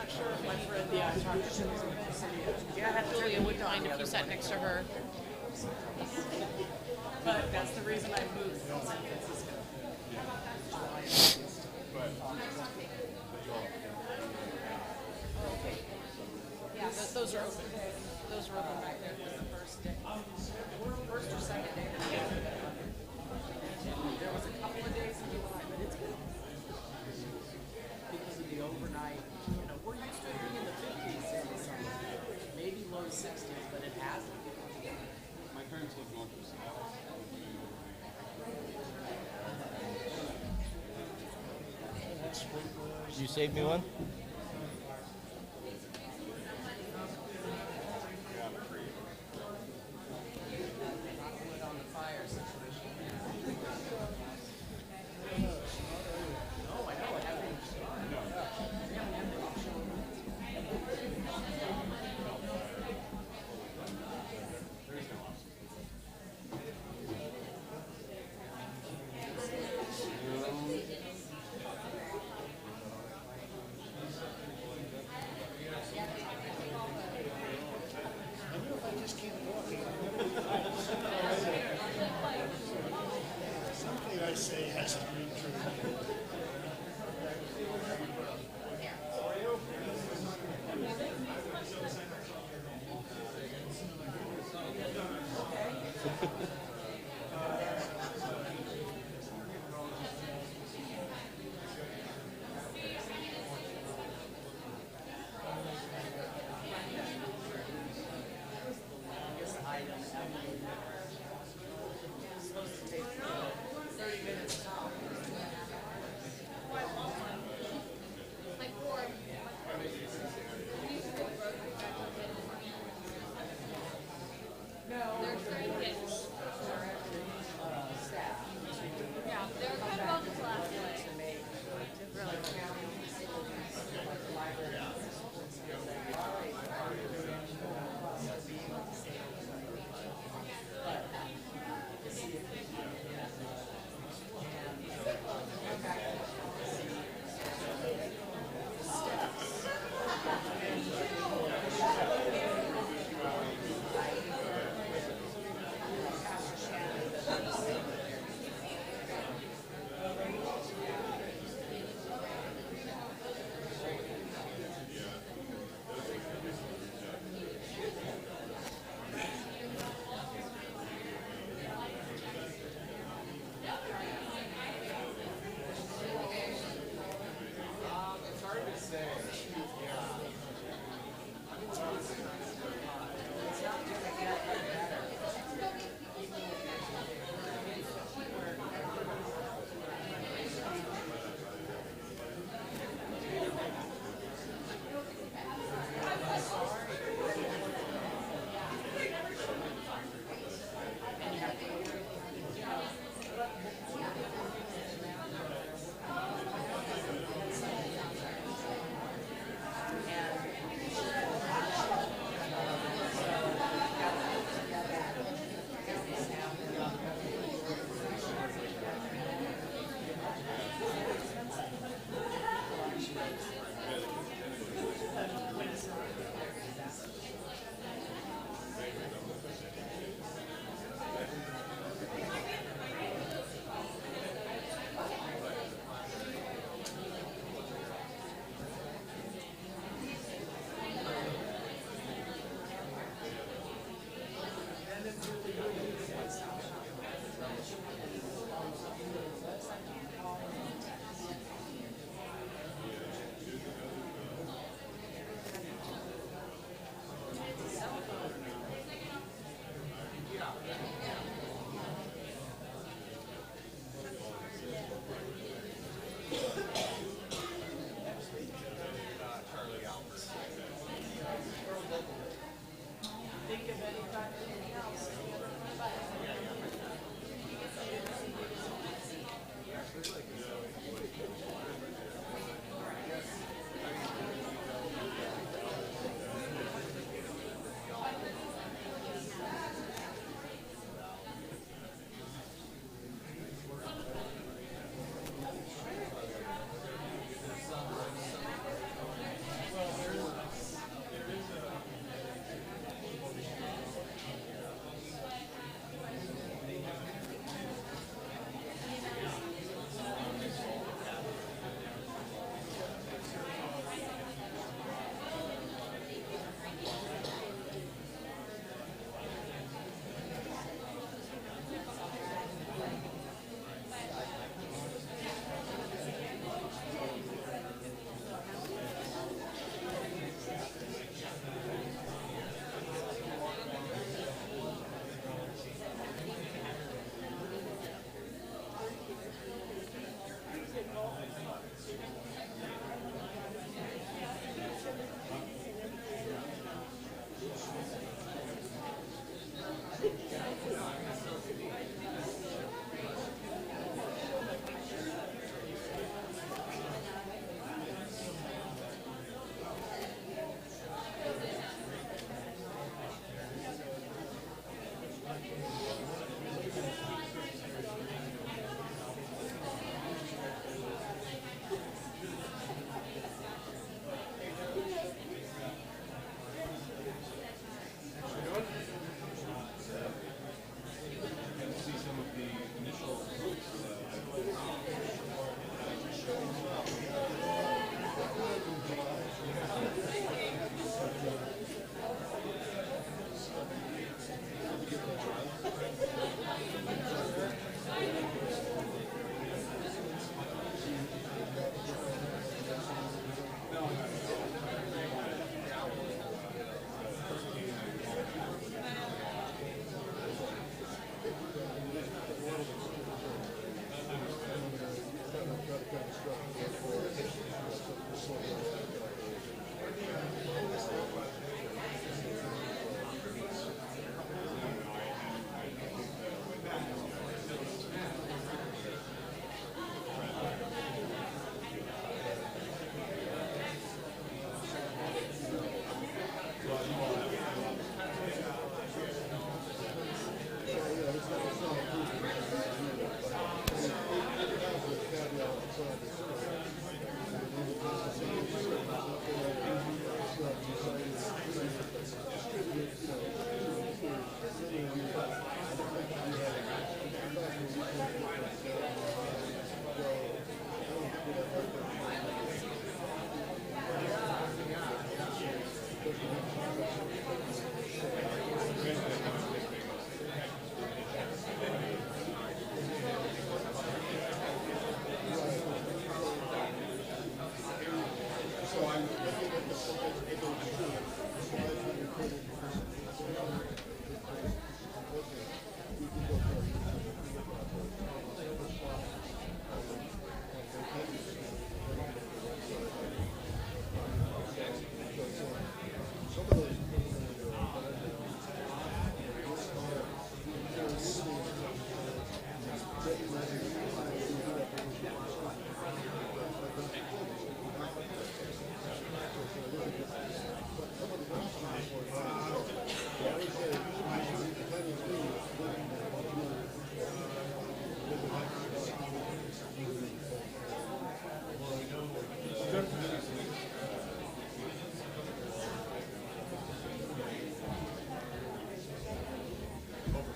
not sure if my friend, yeah, I talked to Julia. Yeah, I have to Julia wouldn't mind if you sat next to her. But that's the reason I moved from San Francisco. Yeah, those are open. Those are open back there. The first day. First or second day. There was a couple of days in July, but it's good. Because of the overnight, we're used to it being in the 50s in the summer. Maybe low 60s, but it hasn't. My parents live north of Seattle. Did you save me one? On the fire situation. No, I know. I haven't. Something I say has to be true. Longest item ever. It's supposed to take 30 minutes top. They're trying to get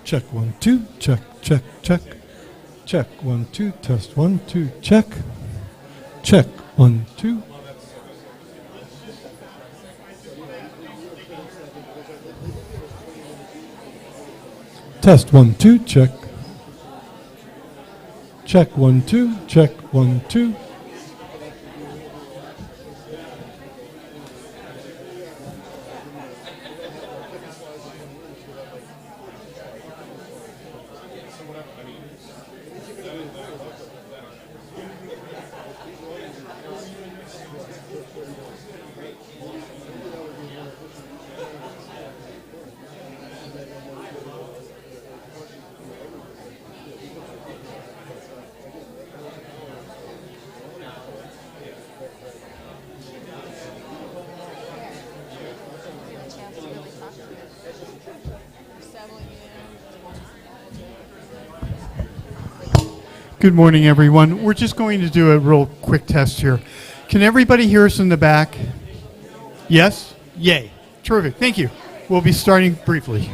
Check 1 2, check, check, check. Check 1 2, test 1 2, check. Check 1 2. Test 1 2, check. Check 1 2, check 1 2. Good morning, everyone. We're just going to do a real quick test here. Can everybody hear us in the back? Yes? Yay. Terrific. Thank you. We'll be starting briefly.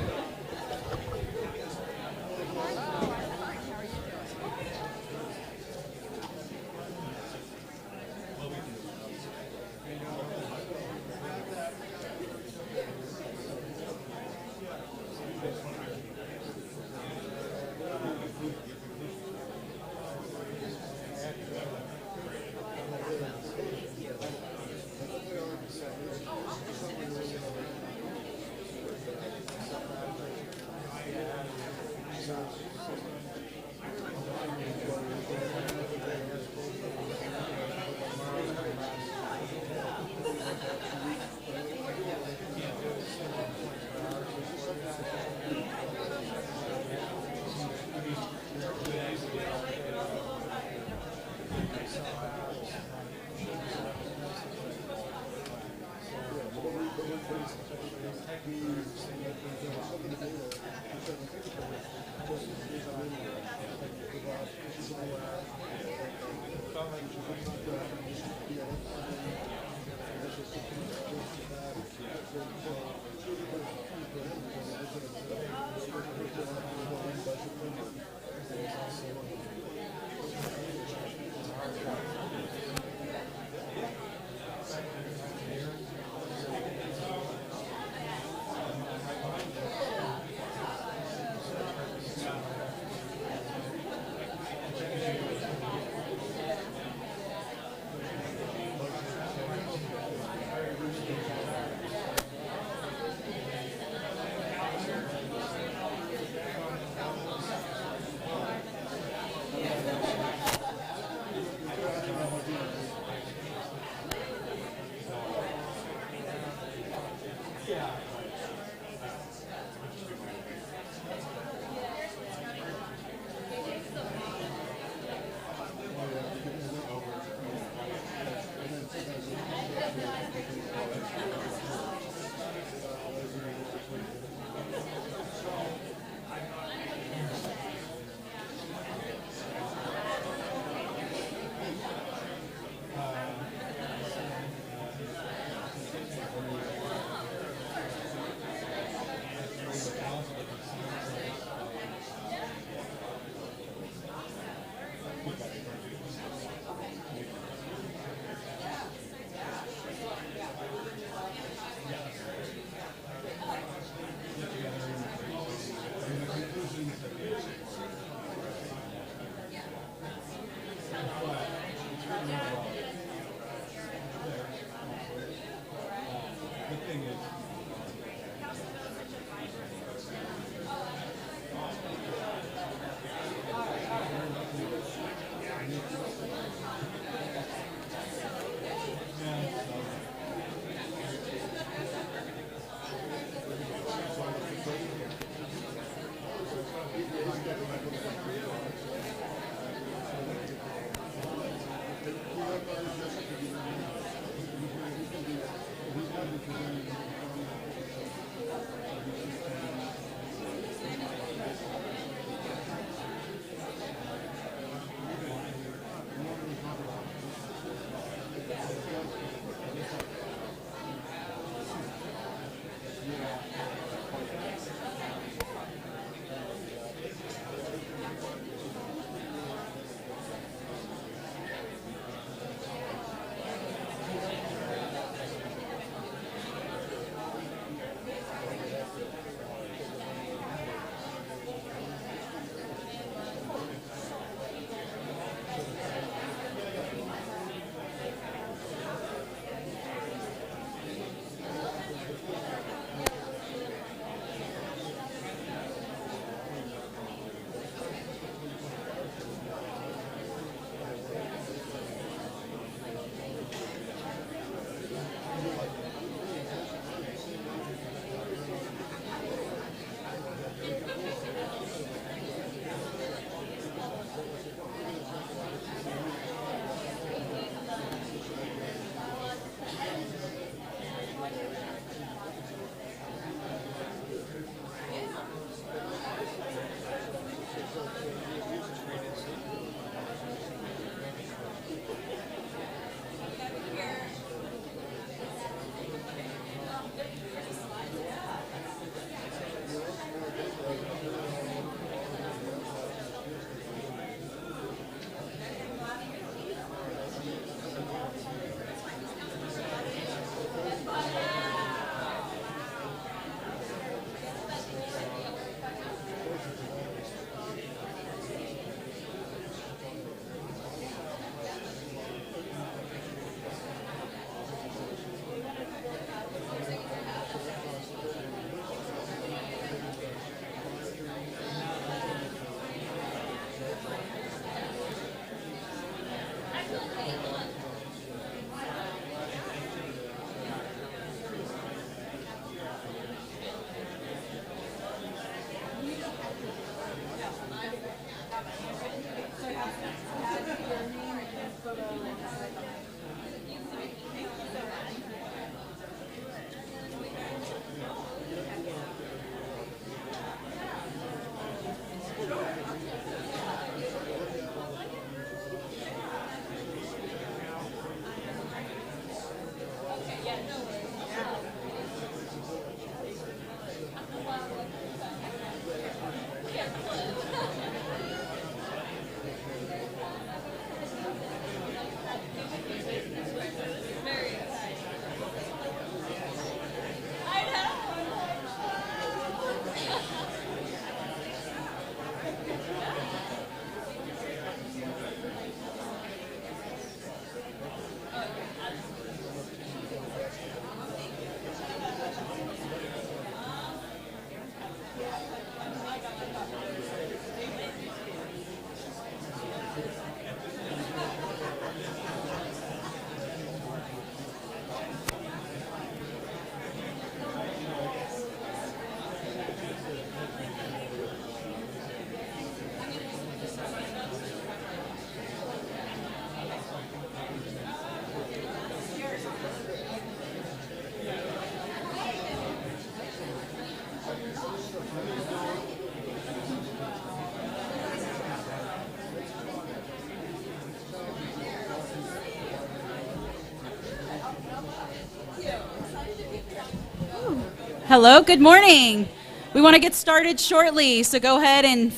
Hello, good morning. We want to get started shortly, so go ahead and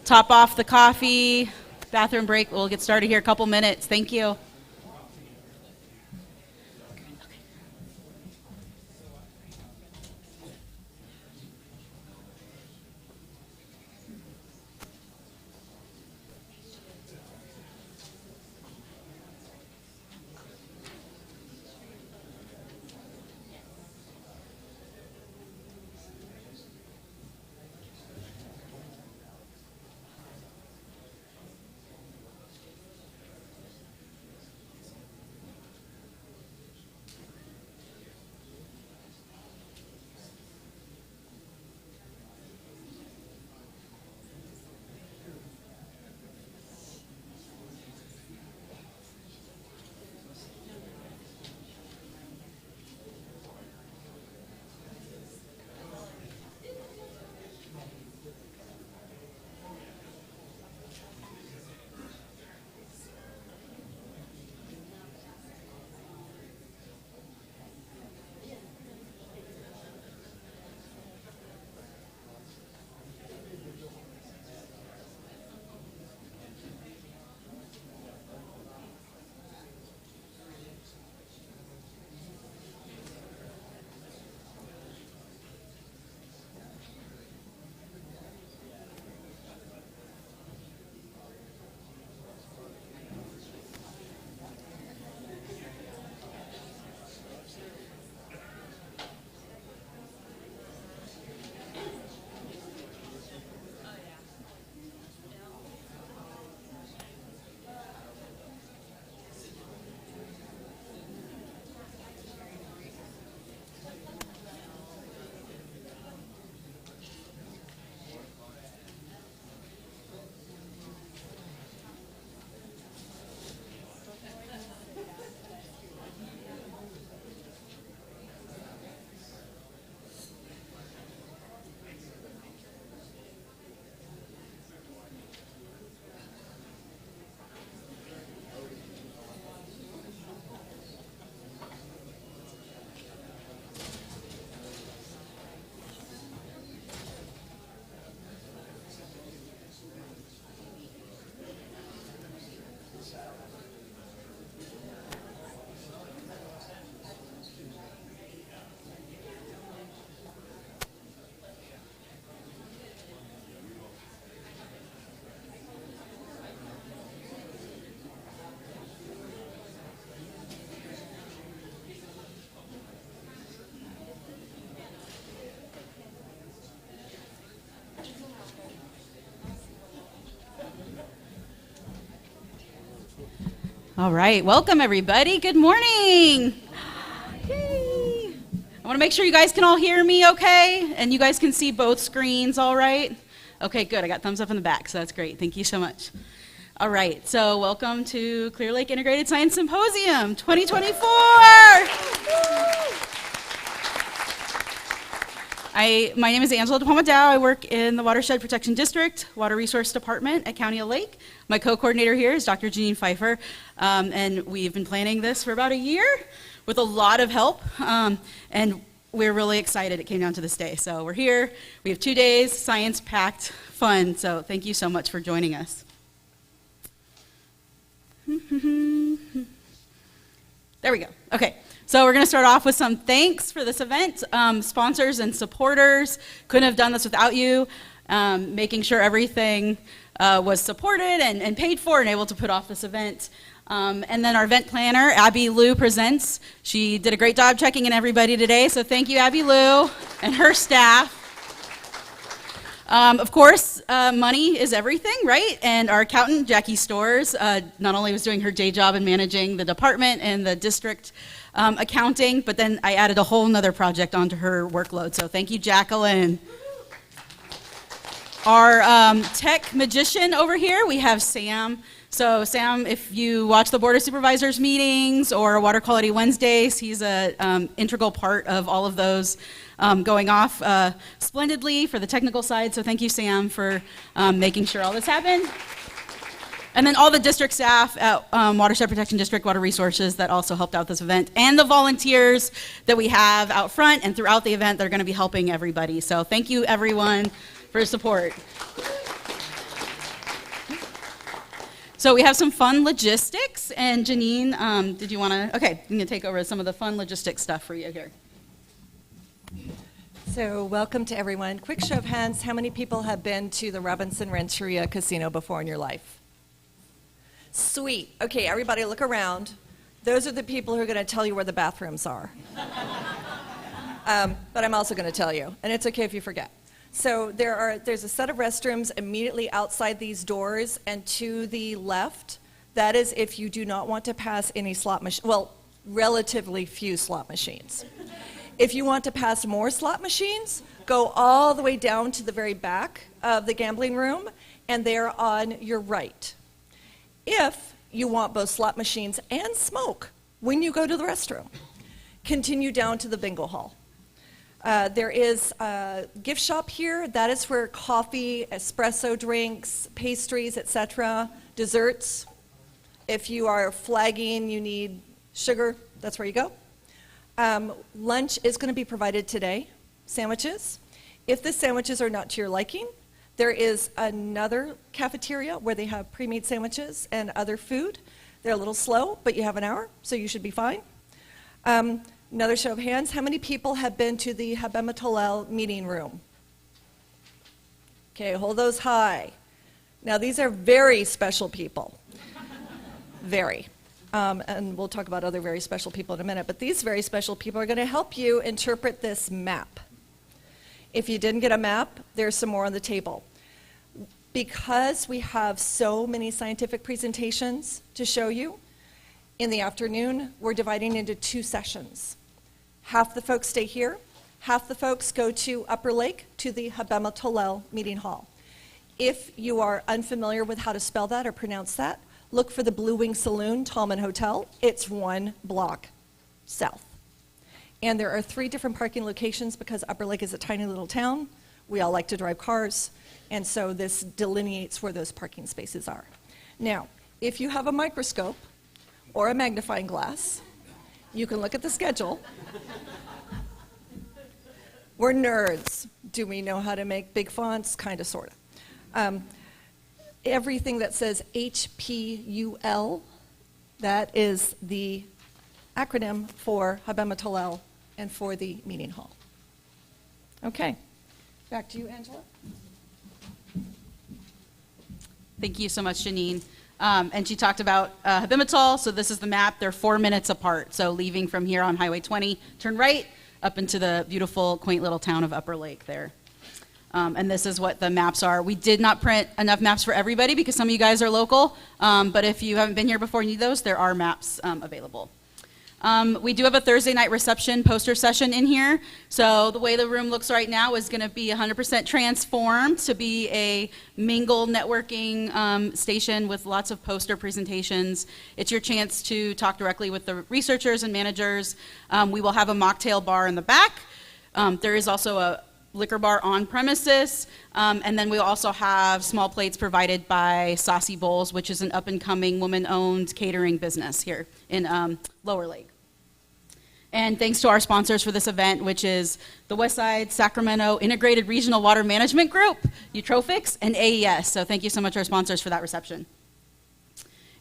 top off the coffee, bathroom break. We'll get started here in a couple minutes. Thank you. All right, welcome everybody. Good morning. Yay. I want to make sure you guys can all hear me okay, and you guys can see both screens all right. Okay, good. I got thumbs up in the back, so that's great. Thank you so much. All right, so welcome to Clear Lake Integrated Science Symposium 2024. My name is Angela DePalma Dow. I work in the Watershed Protection District, Water Resource Department at County of Lake. My co-coordinator here is Dr. Janine Pfeiffer, and we've been planning this for about a year with a lot of help, and we're really excited it came down to this day. So we're here. We have 2 days, science-packed fun, so thank you so much for joining us. There we go. Okay. So we're going to start off with some thanks for this event. Sponsors and supporters, couldn't have done this without you. Making sure everything was supported and paid for and able to put off this event. And then our event planner, Abby Lou Presents. She did a great job checking in everybody today, so thank you, Abby Lou, and her staff. Of course, money is everything, right? And our accountant, Jackie Stores, not only was doing her day job in managing the department and the district accounting, but then I added a whole nother project onto her workload. So thank you, Jacqueline. Our tech magician over here, we have Sam. So Sam, if you watch the Board of Supervisors meetings or Water Quality Wednesdays, he's an integral part of all of those going off splendidly for the technical side. So thank you, Sam, for making sure all this happened. And then all the district staff at Watershed Protection District, Water Resources, that also helped out this event, and the volunteers that we have out front and throughout the event that are going to be helping everybody. So thank you, everyone, for your support. So we have some fun logistics, and Janine, did you want to? Okay, I'm going to take over some of the fun logistics stuff for you here. So welcome to everyone. Quick show of hands, how many people have been to the Robinson Rancheria Casino before in your life? Sweet. Okay, everybody look around. Those are the people who are going to tell you where the bathrooms are. But I'm also going to tell you, and it's okay if you forget. So there's a set of restrooms immediately outside these doors and to the left. That is if you do not want to pass any slot machine, well, relatively few slot machines. If you want to pass more slot machines, go all the way down to the very back of the gambling room, and they're on your right. If you want both slot machines and smoke when you go to the restroom, continue down to the bingo hall. There is a gift shop here. That is where coffee, espresso drinks, pastries, etc., desserts. If you are flagging, you need sugar, that's where you go. Lunch is going to be provided today, sandwiches. If the sandwiches are not to your liking, there is another cafeteria where they have pre-made sandwiches and other food. They're a little slow, but you have an hour, so you should be fine. Another show of hands, how many people have been to the Habematolel meeting room? Okay, hold those high. Now these are very special people. Very. And we'll talk about other very special people in a minute, but these very special people are going to help you interpret this map. If you didn't get a map, there's some more on the table. Because we have so many scientific presentations to show you, in the afternoon, we're dividing into 2 sessions. Half the folks stay here, half the folks go to Upper Lake to the Habematolel meeting hall. If you are unfamiliar with how to spell that or pronounce that, look for the Blue Wing Saloon, Tallman Hotel. It's 1 block south. And there are 3 different parking locations because Upper Lake is a tiny little town. We all like to drive cars, and so this delineates where those parking spaces are. Now, if you have a microscope or a magnifying glass, you can look at the schedule. We're nerds. Do we know how to make big fonts? Kind of, sort of. Everything that says HPUL, that is the acronym for Habematolel and for the meeting hall. Okay, back to you, Angela. Thank you so much, Janine. And she talked about Habematol, so this is the map. They're 4 minutes apart. So leaving from here on Highway 20, turn right up into the beautiful, quaint little town of Upper Lake there. And this is what the maps are. We did not print enough maps for everybody because some of you guys are local, but if you haven't been here before and need those, there are maps available. We do have a Thursday night reception poster session in here. So the way the room looks right now is going to be 100% transformed to be a mingle networking station with lots of poster presentations. It's your chance to talk directly with the researchers and managers. We will have a mocktail bar in the back. There is also a liquor bar on premises, and then we also have small plates provided by Saucy Bowls, which is an up-and-coming woman-owned catering business here in Lower Lake. And thanks to our sponsors for this event, which is the Westside Sacramento Integrated Regional Water Management Group, Eutrophics, and AES. So thank you so much, our sponsors, for that reception.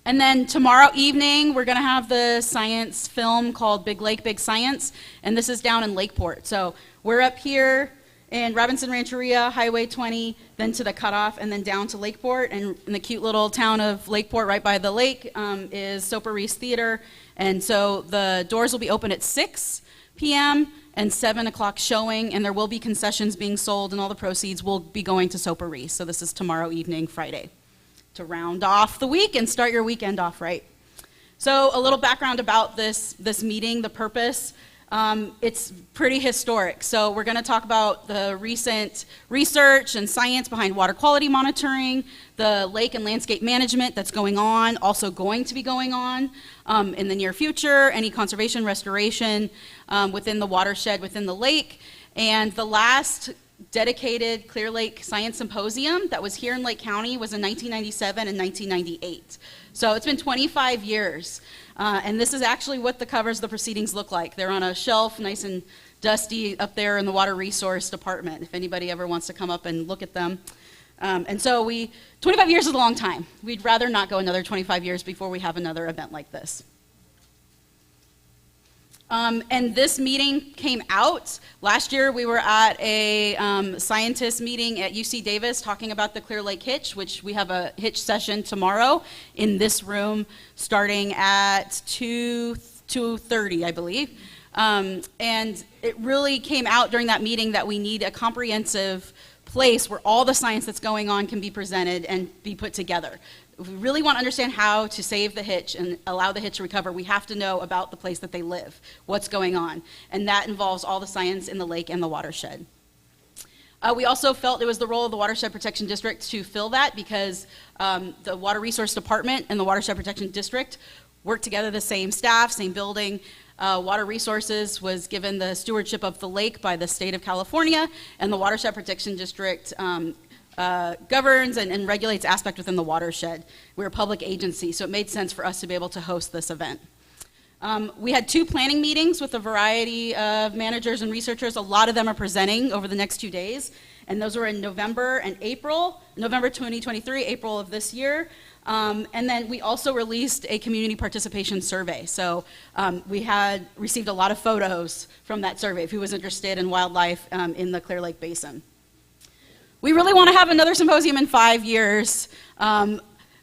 And then tomorrow evening, we're going to have the science film called Big Lake, Big Science, and this is down in Lakeport. So we're up here in Robinson Rancheria, Highway 20, then to the cutoff, and then down to Lakeport. And in the cute little town of Lakeport, right by the lake, is Soper Reese Theater. And so the doors will be open at 6 p.m. and 7 o'clock showing, and there will be concessions being sold, and all the proceeds will be going to Soper Reese. So this is tomorrow evening, Friday, to round off the week and start your weekend off right. So a little background about this meeting, the purpose. It's pretty historic. So we're going to talk about the recent research and science behind water quality monitoring, the lake and landscape management that's going on, also going to be going on in the near future, any conservation restoration within the watershed, within the lake. And the last dedicated Clear Lake Science Symposium that was here in Lake County was in 1997 and 1998. So it's been 25 years. And this is actually what the covers of the proceedings look like. They're on a shelf, nice and dusty up there in the Water Resource Department, if anybody ever wants to come up and look at them. And so 25 years is a long time. We'd rather not go another 25 years before we have another event like this. And this meeting came out. Last year we were at a scientist meeting at UC Davis talking about the Clear Lake Hitch, which we have a hitch session tomorrow in this room starting at 2:30, I believe. And it really came out during that meeting that we need a comprehensive place where all the science that's going on can be presented and be put together. If we really want to understand how to save the hitch and allow the hitch to recover, we have to know about the place that they live, what's going on. And that involves all the science in the lake and the watershed. We also felt it was the role of the Watershed Protection District to fill that because the Water Resource Department and the Watershed Protection District work together, the same staff, same building. Water Resources was given the stewardship of the lake by the state of California, and the Watershed Protection District governs and regulates aspect within the watershed. We're a public agency, so it made sense for us to be able to host this event. We had 2 planning meetings with a variety of managers and researchers. A lot of them are presenting over the next 2 days, and those were in November and April, November 2023, April of this year. And then we also released a community participation survey. So we had received a lot of photos from that survey, if who was interested in wildlife in the Clear Lake Basin. We really want to have another symposium in 5 years,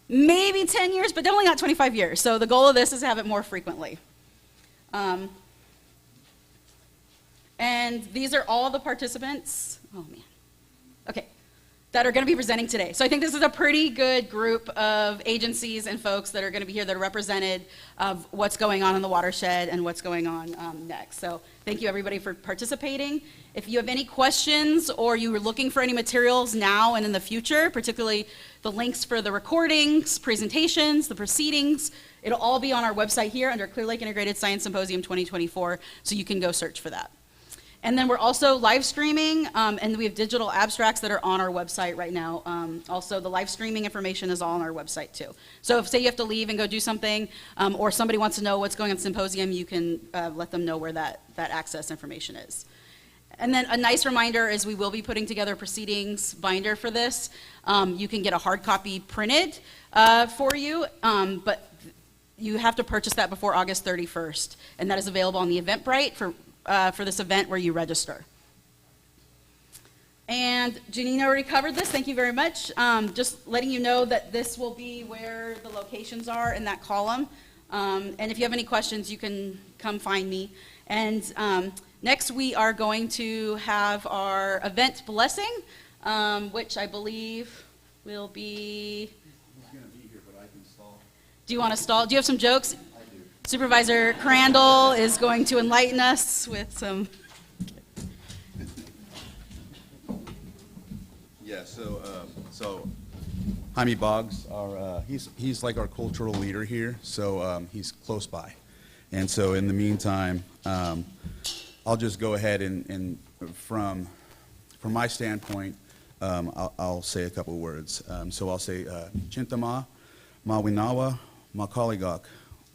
maybe 10 years, but definitely not 25 years. So the goal of this is to have it more frequently. And these are all the participants. Oh, man. Okay. That are going to be presenting today. So I think this is a pretty good group of agencies and folks that are going to be here that are represented of what's going on in the watershed and what's going on next. So thank you everybody for participating. If you have any questions or you are looking for any materials now and in the future, particularly the links for the recordings, presentations, the proceedings, it'll all be on our website here under Clear Lake Integrated Science Symposium 2024, so you can go search for that. And then we're also live streaming, and we have digital abstracts that are on our website right now. Also, the live streaming information is all on our website too. So if, say you have to leave and go do something, or somebody wants to know what's going on at Symposium, you can let them know where that access information is. And then a nice reminder is we will be putting together a proceedings binder for this. You can get a hard copy printed for you, but you have to purchase that before August 31st, and that is available on the Eventbrite for this event where you register. And Janine already covered this, thank you very much. Just letting you know that this will be where the locations are in that column. And if you have any questions, you can come find me. And next we are going to have our event blessing, which I believe will be... He's going to be here, but I can stall. Do you want to stall? Do you have some jokes? Supervisor Crandall is going to enlighten us with some. Yeah, so Jaime Boggs, he's like our cultural leader here, so he's close by. And so in the meantime, I'll just go ahead and from my standpoint, I'll say a couple words. So I'll say Chintama, Mawinawa, Makaligok,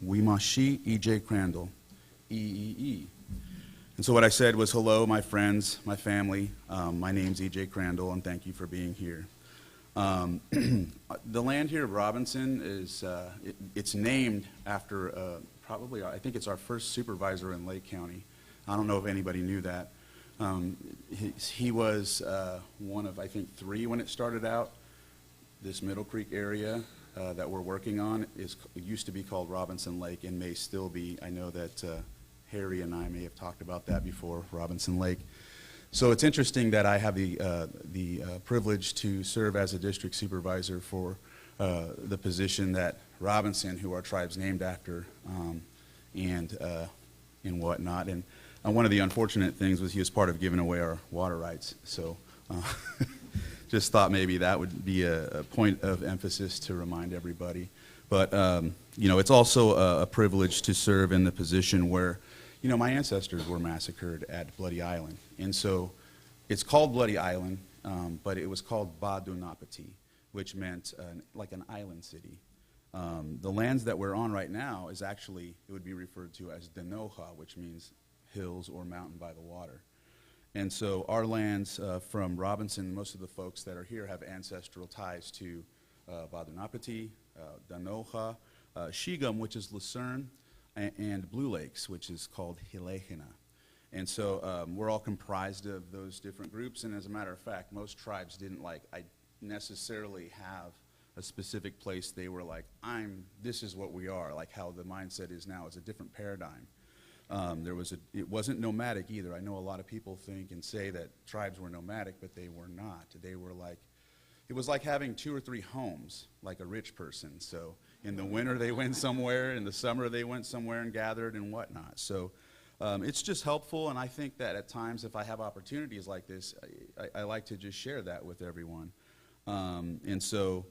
Wimashi, E.J. Crandall, E. And so what I said was, hello, my friends, my family. My name's E.J. Crandall, and thank you for being here. The land here of Robinson is, it's named after probably, I think it's our first supervisor in Lake County. I don't know if anybody knew that. He was one of, I think, 3 when it started out. This Middle Creek area that we're working on it used to be called Robinson Lake and may still be. I know that Harry and I may have talked about that before, Robinson Lake. So it's interesting that I have the privilege to serve as a district supervisor for the position that Robinson, who our tribe's named after, and whatnot. And one of the unfortunate things was he was part of giving away our water rights. So just thought maybe that would be a point of emphasis to remind everybody. But, it's also a privilege to serve in the position where, my ancestors were massacred at Bloody Island. And so it's called Bloody Island, but it was called Badunapati, which meant like an island city. The lands that we're on right now is actually, it would be referred to as Danoha, which means hills or mountain by the water. And so our lands from Robinson, most of the folks that are here have ancestral ties to Badunapati, Danoha, Shigam, which is Lucerne, and Blue Lakes, which is called Hilehina. And so we're all comprised of those different groups, and as a matter of fact, most tribes didn't necessarily have a specific place they were like, this is what we are, like how the mindset is now. It's a different paradigm. It wasn't nomadic either. I know a lot of people think and say that tribes were nomadic, but they were not. They were like, it was like having 2 or 3 homes, like a rich person. So in the winter they went somewhere, in the summer they went somewhere and gathered and whatnot. So it's just helpful, and I think that at times if I have opportunities like this, I like to just share that with everyone. And so,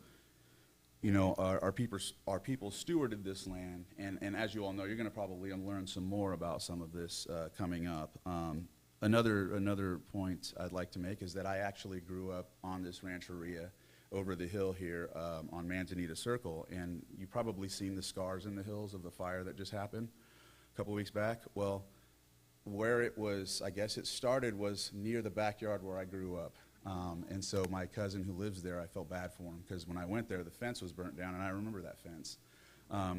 you know, our people stewarded this land, and as you all know, you're going to probably learn some more about some of this coming up. Another point I'd like to make is that I actually grew up on this rancheria over the hill here on Manzanita Circle, and you've probably seen the scars in the hills of the fire that just happened a couple weeks back. Well, where it was, I guess it started, was near the backyard where I grew up. And so my cousin who lives there, I felt bad for him because when I went there, the fence was burnt down, and I remember that fence.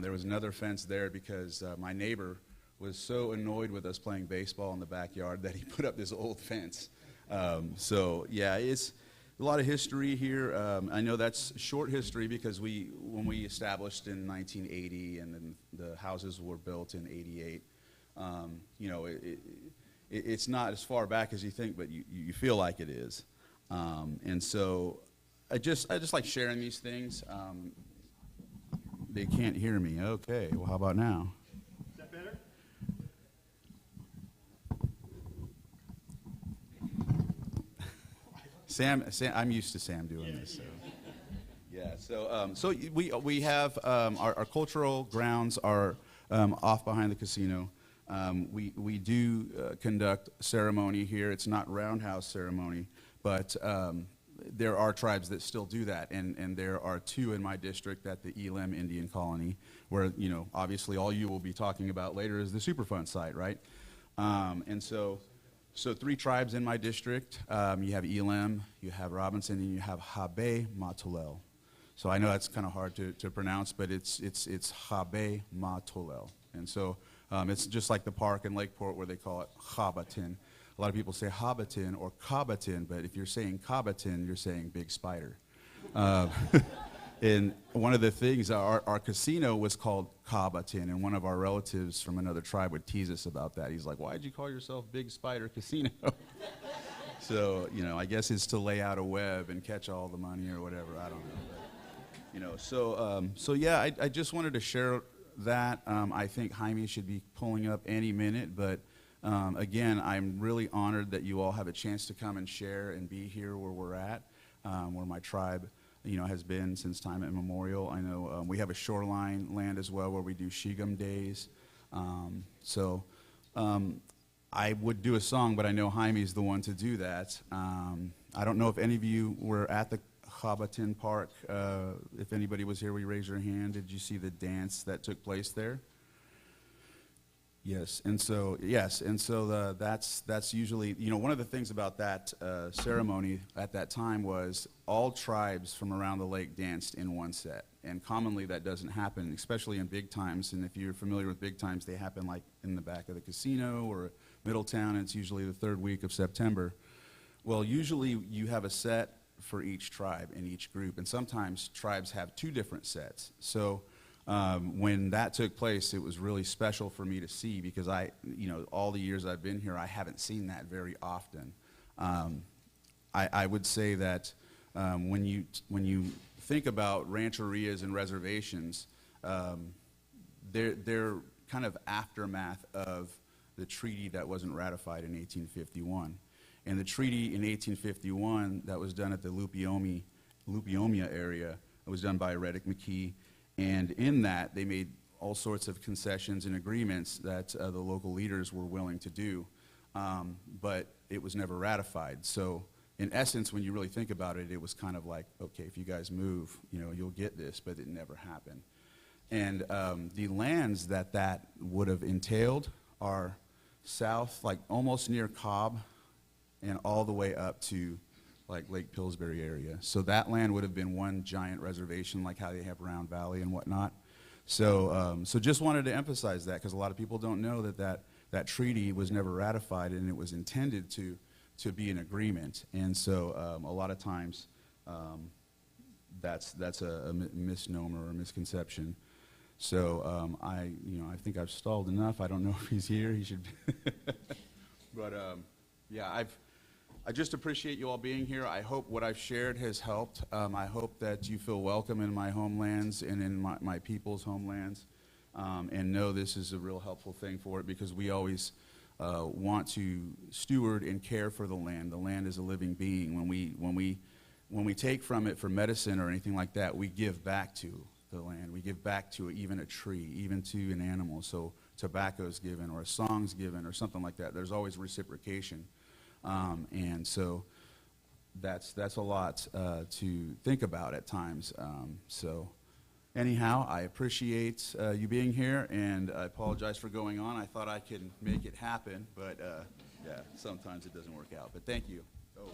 There was another fence there because my neighbor was so annoyed with us playing baseball in the backyard that he put up this old fence. So yeah, it's a lot of history here. I know that's short history because when we established in 1980 and then the houses were built in 88, you know, it's not as far back as you think, but you feel like it is. And so I just like sharing these things. They can't hear me. Okay, well, how about now? Is that better? Sam, I'm used to Sam doing this. So. Yeah. So we have our cultural grounds are off behind the casino. We do conduct ceremony here. It's not roundhouse ceremony, but there are tribes that still do that, and there are 2 in my district at the Elam Indian Colony, where, you know, obviously all you will be talking about later is the Superfund site, right? And so 3 tribes in my district. You have Elam, you have Robinson, and you have Habe Matulel. So I know that's kind of hard to pronounce, but it's Habe Matulel. And so it's just like the park in Lakeport where they call it Habatin. A lot of people say Habatin or Kabatin, but if you're saying Kabatin, you're saying big spider. And one of the things, our casino was called Kabatin, and one of our relatives from another tribe would tease us about that. He's like, why'd you call yourself Big Spider Casino? So, you know, I guess it's to lay out a web and catch all the money or whatever. I don't know. But, you know, so yeah, I just wanted to share that. I think Jaime should be pulling up any minute, but again, I'm really honored that you all have a chance to come and share and be here where we're at, where my tribe, you know, has been since time immemorial. I know we have a shoreline land as well where we do Shigam days. I would do a song, but I know Jaime's the one to do that. I don't know if any of you were at the Habatin Park. If anybody was here, will you raise your hand? Did you see the dance that took place there? Yes, and so that's usually, you know, one of the things about that ceremony at that time was all tribes from around the lake danced in one set, and commonly that doesn't happen, especially in big times. And if you're familiar with big times, they happen like in the back of the casino or Middletown. And it's usually the 3rd week of September. Well, usually you have a set for each tribe and each group, and sometimes tribes have 2 different sets. So when that took place, it was really special for me to see because you know, all the years I've been here, I haven't seen that very often. I would say that when you think about rancherias and reservations, they're kind of aftermath of the treaty that wasn't ratified in 1851. And the treaty in 1851 that was done at the Lupiomia area, it was done by Reddick McKee. And in that, they made all sorts of concessions and agreements that the local leaders were willing to do. But it was never ratified. So in essence, when you really think about it, it was kind of like, okay, if you guys move, you'll get this, but it never happened. And the lands that would have entailed are south, like almost near Cobb, and all the way up to like Lake Pillsbury area. So that land would have been one giant reservation, like how they have Round Valley and whatnot. So just wanted to emphasize that, because a lot of people don't know that treaty was never ratified, and it was intended to be an agreement. And so a lot of times that's a misnomer or a misconception. So I think I've stalled enough. I don't know if he's here. He should. But yeah, I just appreciate you all being here. I hope what I've shared has helped. I hope that you feel welcome in my homelands and in my people's homelands, and know this is a real helpful thing for it, because we always want to steward and care for the land. The land is a living being. When we take from it for medicine or anything like that, we give back to the land. We give back to even a tree, even to an animal. So tobacco's given, or a song's given, or something like that. There's always reciprocation. And so that's a lot to think about at times. So anyhow, I appreciate you being here, and I apologize for going on. I thought I could make it happen, but yeah, sometimes it doesn't work out. But thank you. Oh.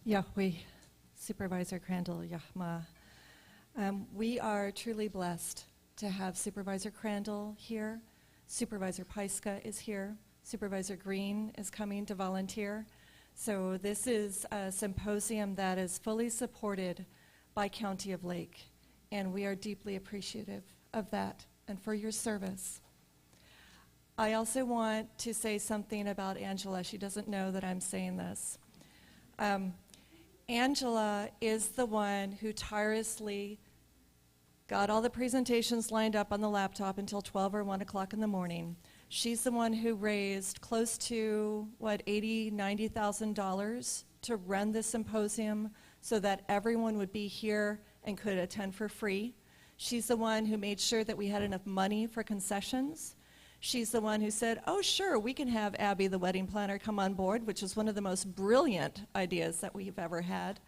Yahweh, Supervisor Crandall, Yahma. We are truly blessed to have Supervisor Crandall here. Supervisor Peiska is here. Supervisor Green is coming to volunteer. So this is a symposium that is fully supported by County of Lake, and we are deeply appreciative of that and for your service. I also want to say something about Angela. She doesn't know that I'm saying this. Angela is the one who tirelessly got all the presentations lined up on the laptop until 12 or 1 o'clock in the morning. She's the one who raised close to, $80,000, $90,000 to run the symposium so that everyone would be here and could attend for free. She's the one who made sure that we had enough money for concessions. She's the one who said, oh, sure, we can have Abby, the wedding planner, come on board, which is one of the most brilliant ideas that we've ever had.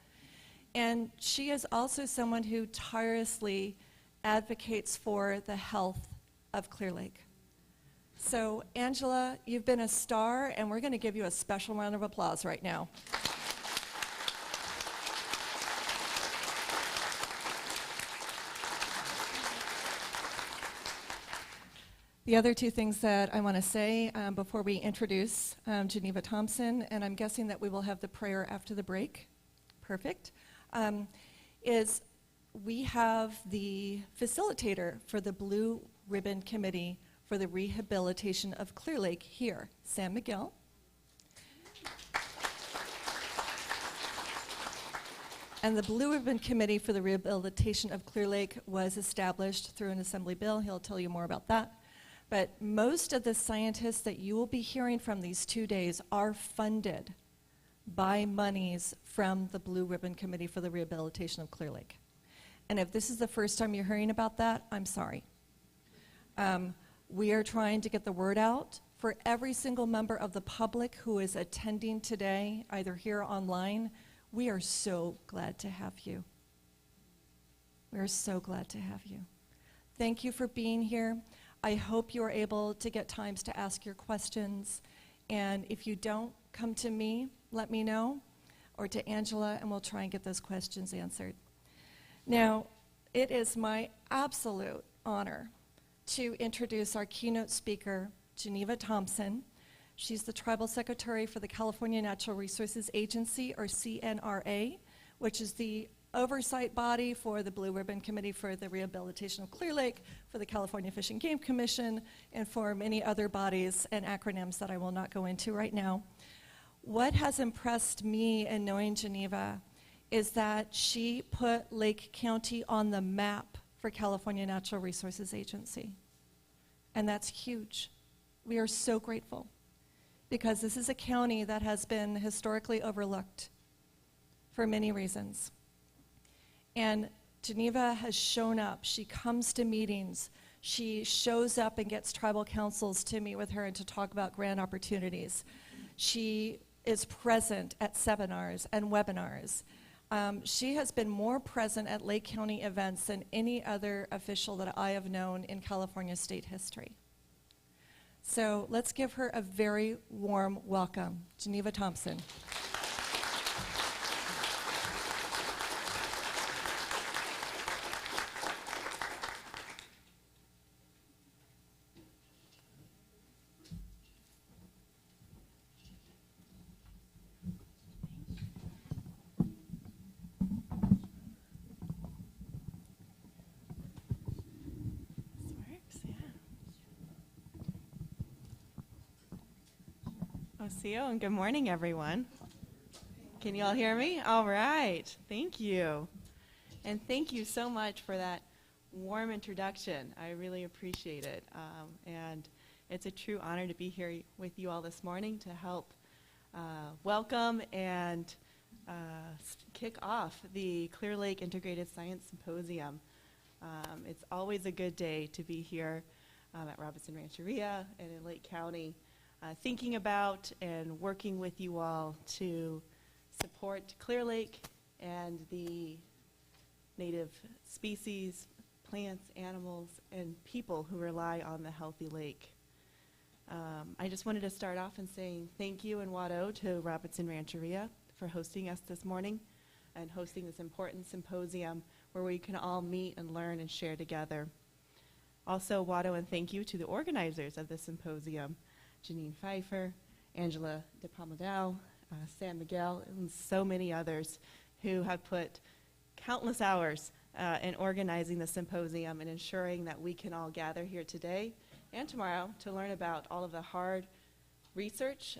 And she is also someone who tirelessly advocates for the health of Clear Lake. So, Angela, you've been a star, and we're going to give you a special round of applause right now. The other two things that I want to say before we introduce Geneva Thompson, and I'm guessing that we will have the prayer after the break, perfect, is we have the facilitator for the Blue Ribbon Committee for the Rehabilitation of Clear Lake here, Sam Miguel. And the Blue Ribbon Committee for the Rehabilitation of Clear Lake was established through an assembly bill. He'll tell you more about that. But most of the scientists that you will be hearing from these 2 days are funded by monies from the Blue Ribbon Committee for the Rehabilitation of Clear Lake. And if this is the first time you're hearing about that, I'm sorry. We are trying to get the word out for every single member of the public who is attending today, either here or online. We are so glad to have you. We are so glad to have you. Thank you for being here. I hope you are able to get times to ask your questions. And if you don't, come to me, let me know, or to Angela, and we'll try and get those questions answered. Now, it is my absolute honor to introduce our keynote speaker, Geneva Thompson. She's the Tribal Secretary for the California Natural Resources Agency, or CNRA, which is the oversight body for the Blue Ribbon Committee for the Rehabilitation of Clear Lake, for the California Fish and Game Commission, and for many other bodies and acronyms that I will not go into right now. What has impressed me in knowing Geneva is that she put Lake County on the map for California Natural Resources Agency. And that's huge. We are so grateful, because this is a county that has been historically overlooked for many reasons. And Geneva has shown up. She comes to meetings. She shows up and gets tribal councils to meet with her and to talk about grant opportunities. She is present at seminars and webinars. She has been more present at Lake County events than any other official that I have known in California state history. So let's give her a very warm welcome. Geneva Thompson. Osio, and good morning, everyone. Can you all hear me? All right. Thank you. And thank you so much for that warm introduction. I really appreciate it. And it's a true honor to be here with you all this morning to help welcome and kick off the Clear Lake Integrated Science Symposium. It's always a good day to be here at Robinson Rancheria and in Lake County, thinking about and working with you all to support Clear Lake and the native species, plants, animals, and people who rely on the healthy lake. I just wanted to start off in saying thank you and Wado to Robinson Rancheria for hosting us this morning and hosting this important symposium where we can all meet and learn and share together. Also, Wado and thank you to the organizers of the symposium, Janine Pfeiffer, Angela DePalmadal, San Miguel, and so many others who have put countless hours in organizing the symposium and ensuring that we can all gather here today and tomorrow to learn about all of the hard research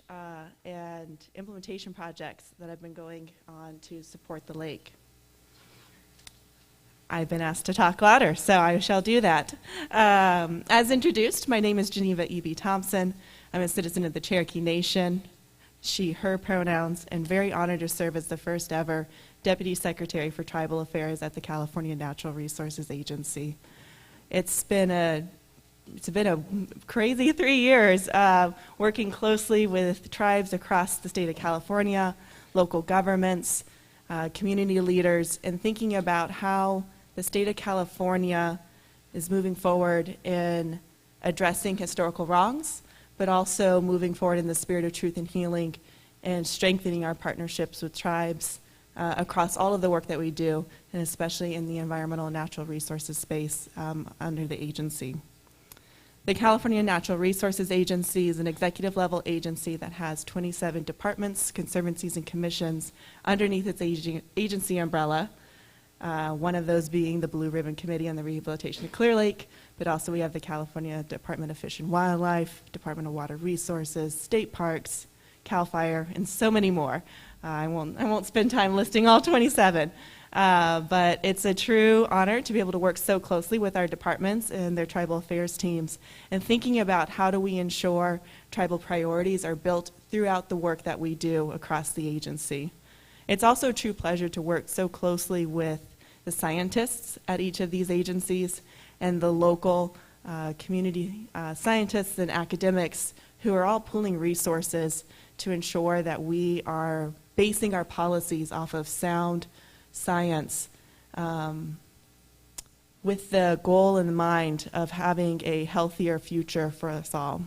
and implementation projects that have been going on to support the lake. I've been asked to talk louder, so I shall do that. As introduced, my name is Geneva E.B. Thompson. I'm a citizen of the Cherokee Nation, she, her pronouns, and very honored to serve as the first ever Deputy Secretary for Tribal Affairs at the California Natural Resources Agency. It's been a crazy 3 years working closely with tribes across the state of California, local governments, community leaders, and thinking about how the state of California is moving forward in addressing historical wrongs, but also moving forward in the spirit of truth and healing and strengthening our partnerships with tribes across all of the work that we do, and especially in the environmental and natural resources space under the agency. The California Natural Resources Agency is an executive-level agency that has 27 departments, conservancies, and commissions underneath its agency umbrella, one of those being the Blue Ribbon Committee on the Rehabilitation of Clear Lake, but also we have the California Department of Fish and Wildlife, Department of Water Resources, State Parks, CAL FIRE, and so many more. I won't spend time listing all 27. But it's a true honor to be able to work so closely with our departments and their tribal affairs teams and thinking about how do we ensure tribal priorities are built throughout the work that we do across the agency. It's also a true pleasure to work so closely with the scientists at each of these agencies and the local community scientists and academics who are all pooling resources to ensure that we are basing our policies off of sound science with the goal in mind of having a healthier future for us all.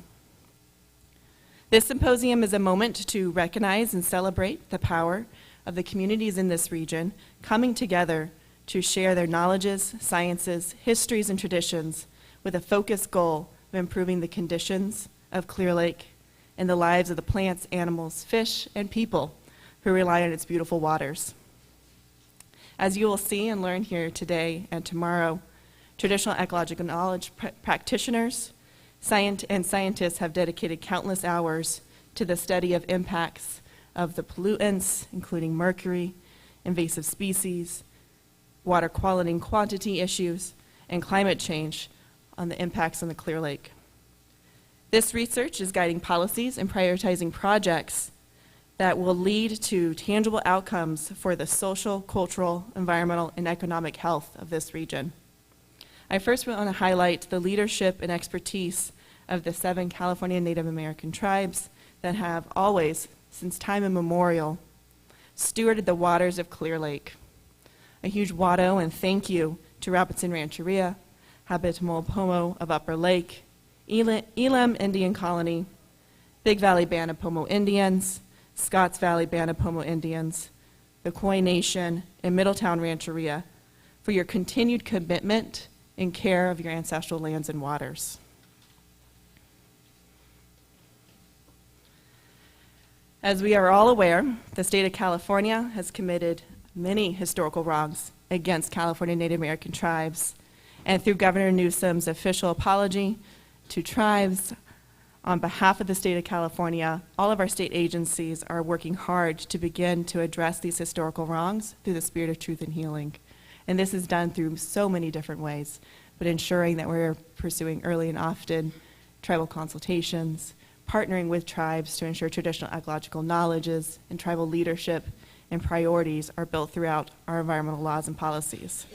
This symposium is a moment to recognize and celebrate the power of the communities in this region coming together to share their knowledges, sciences, histories, and traditions with a focused goal of improving the conditions of Clear Lake and the lives of the plants, animals, fish, and people who rely on its beautiful waters. As you will see and learn here today and tomorrow, traditional ecological knowledge practitioners and scientists have dedicated countless hours to the study of impacts of the pollutants, including mercury, invasive species, water quality and quantity issues, and climate change on the impacts on the Clear Lake. This research is guiding policies and prioritizing projects that will lead to tangible outcomes for the social, cultural, environmental, and economic health of this region. I first want to highlight the leadership and expertise of the 7 California Native American tribes that have always, since time immemorial, stewarded the waters of Clear Lake. A huge wado and thank you to Rapitan Rancheria, Habitamo of Upper Lake, Elam Indian Colony, Big Valley Band of Pomo Indians, Scotts Valley Band of Pomo Indians, the Koi Nation, and Middletown Rancheria for your continued commitment and care of your ancestral lands and waters. As we are all aware, the state of California has committed many historical wrongs against California Native American tribes, and through Governor Newsom's official apology to tribes, on behalf of the state of California, all of our state agencies are working hard to begin to address these historical wrongs through the spirit of truth and healing. And this is done through so many different ways, but ensuring that we're pursuing early and often tribal consultations, partnering with tribes to ensure traditional ecological knowledges and tribal leadership and priorities are built throughout our environmental laws and policies.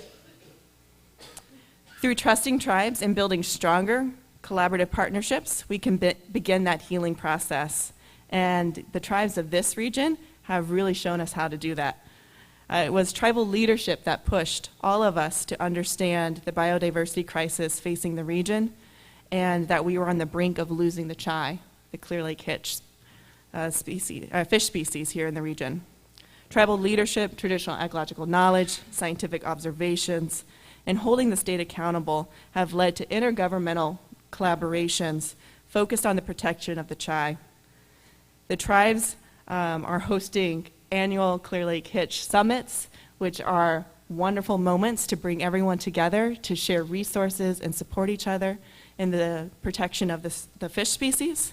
Through trusting tribes and building stronger, collaborative partnerships, we can begin that healing process. And the tribes of this region have really shown us how to do that. It was tribal leadership that pushed all of us to understand the biodiversity crisis facing the region and that we were on the brink of losing the chai, the Clear Lake hitch fish species here in the region. Tribal leadership, traditional ecological knowledge, scientific observations, and holding the state accountable have led to intergovernmental collaborations focused on the protection of the chai. The tribes are hosting annual Clear Lake Hitch summits, which are wonderful moments to bring everyone together to share resources and support each other in the protection of the fish species.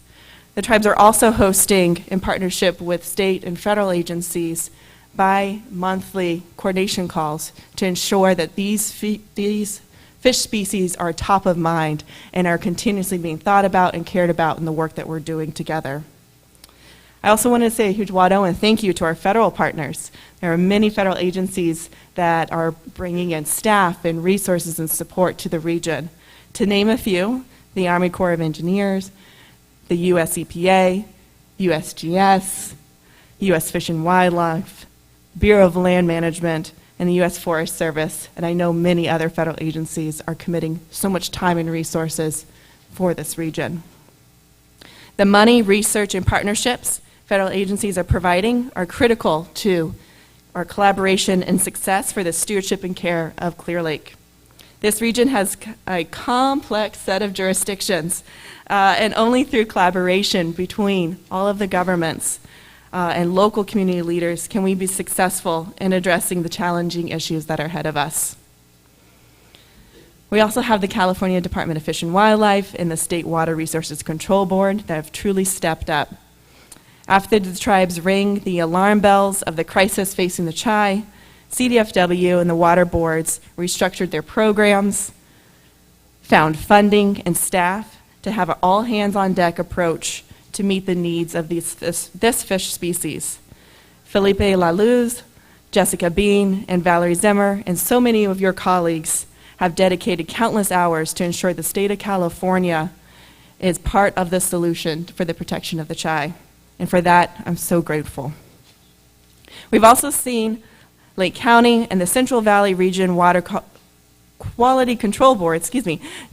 The tribes are also hosting, in partnership with state and federal agencies, bi-monthly coordination calls to ensure that these fish species are top of mind and are continuously being thought about and cared about in the work that we're doing together. I also want to say a huge wado and thank you to our federal partners. There are many federal agencies that are bringing in staff and resources and support to the region. To name a few, the Army Corps of Engineers, the U.S. EPA, USGS, U.S. Fish and Wildlife, Bureau of Land Management, and the U.S. Forest Service, and I know many other federal agencies are committing so much time and resources for this region. The money, research, and partnerships federal agencies are providing are critical to our collaboration and success for the stewardship and care of Clear Lake. This region has a complex set of jurisdictions, and only through collaboration between all of the governments and local community leaders can we be successful in addressing the challenging issues that are ahead of us. We also have the California Department of Fish and Wildlife and the State Water Resources Control Board that have truly stepped up. After the tribes ring the alarm bells of the crisis facing the chai, CDFW and the water boards restructured their programs, found funding and staff to have an all-hands-on-deck approach to meet the needs of this fish species. Felipe Laluz, Jessica Bean, and Valerie Zimmer, and so many of your colleagues have dedicated countless hours to ensure the state of California is part of the solution for the protection of the chai. And for that, I'm so grateful. We've also seen Lake County and the Central Valley Region Water Quality Control Board,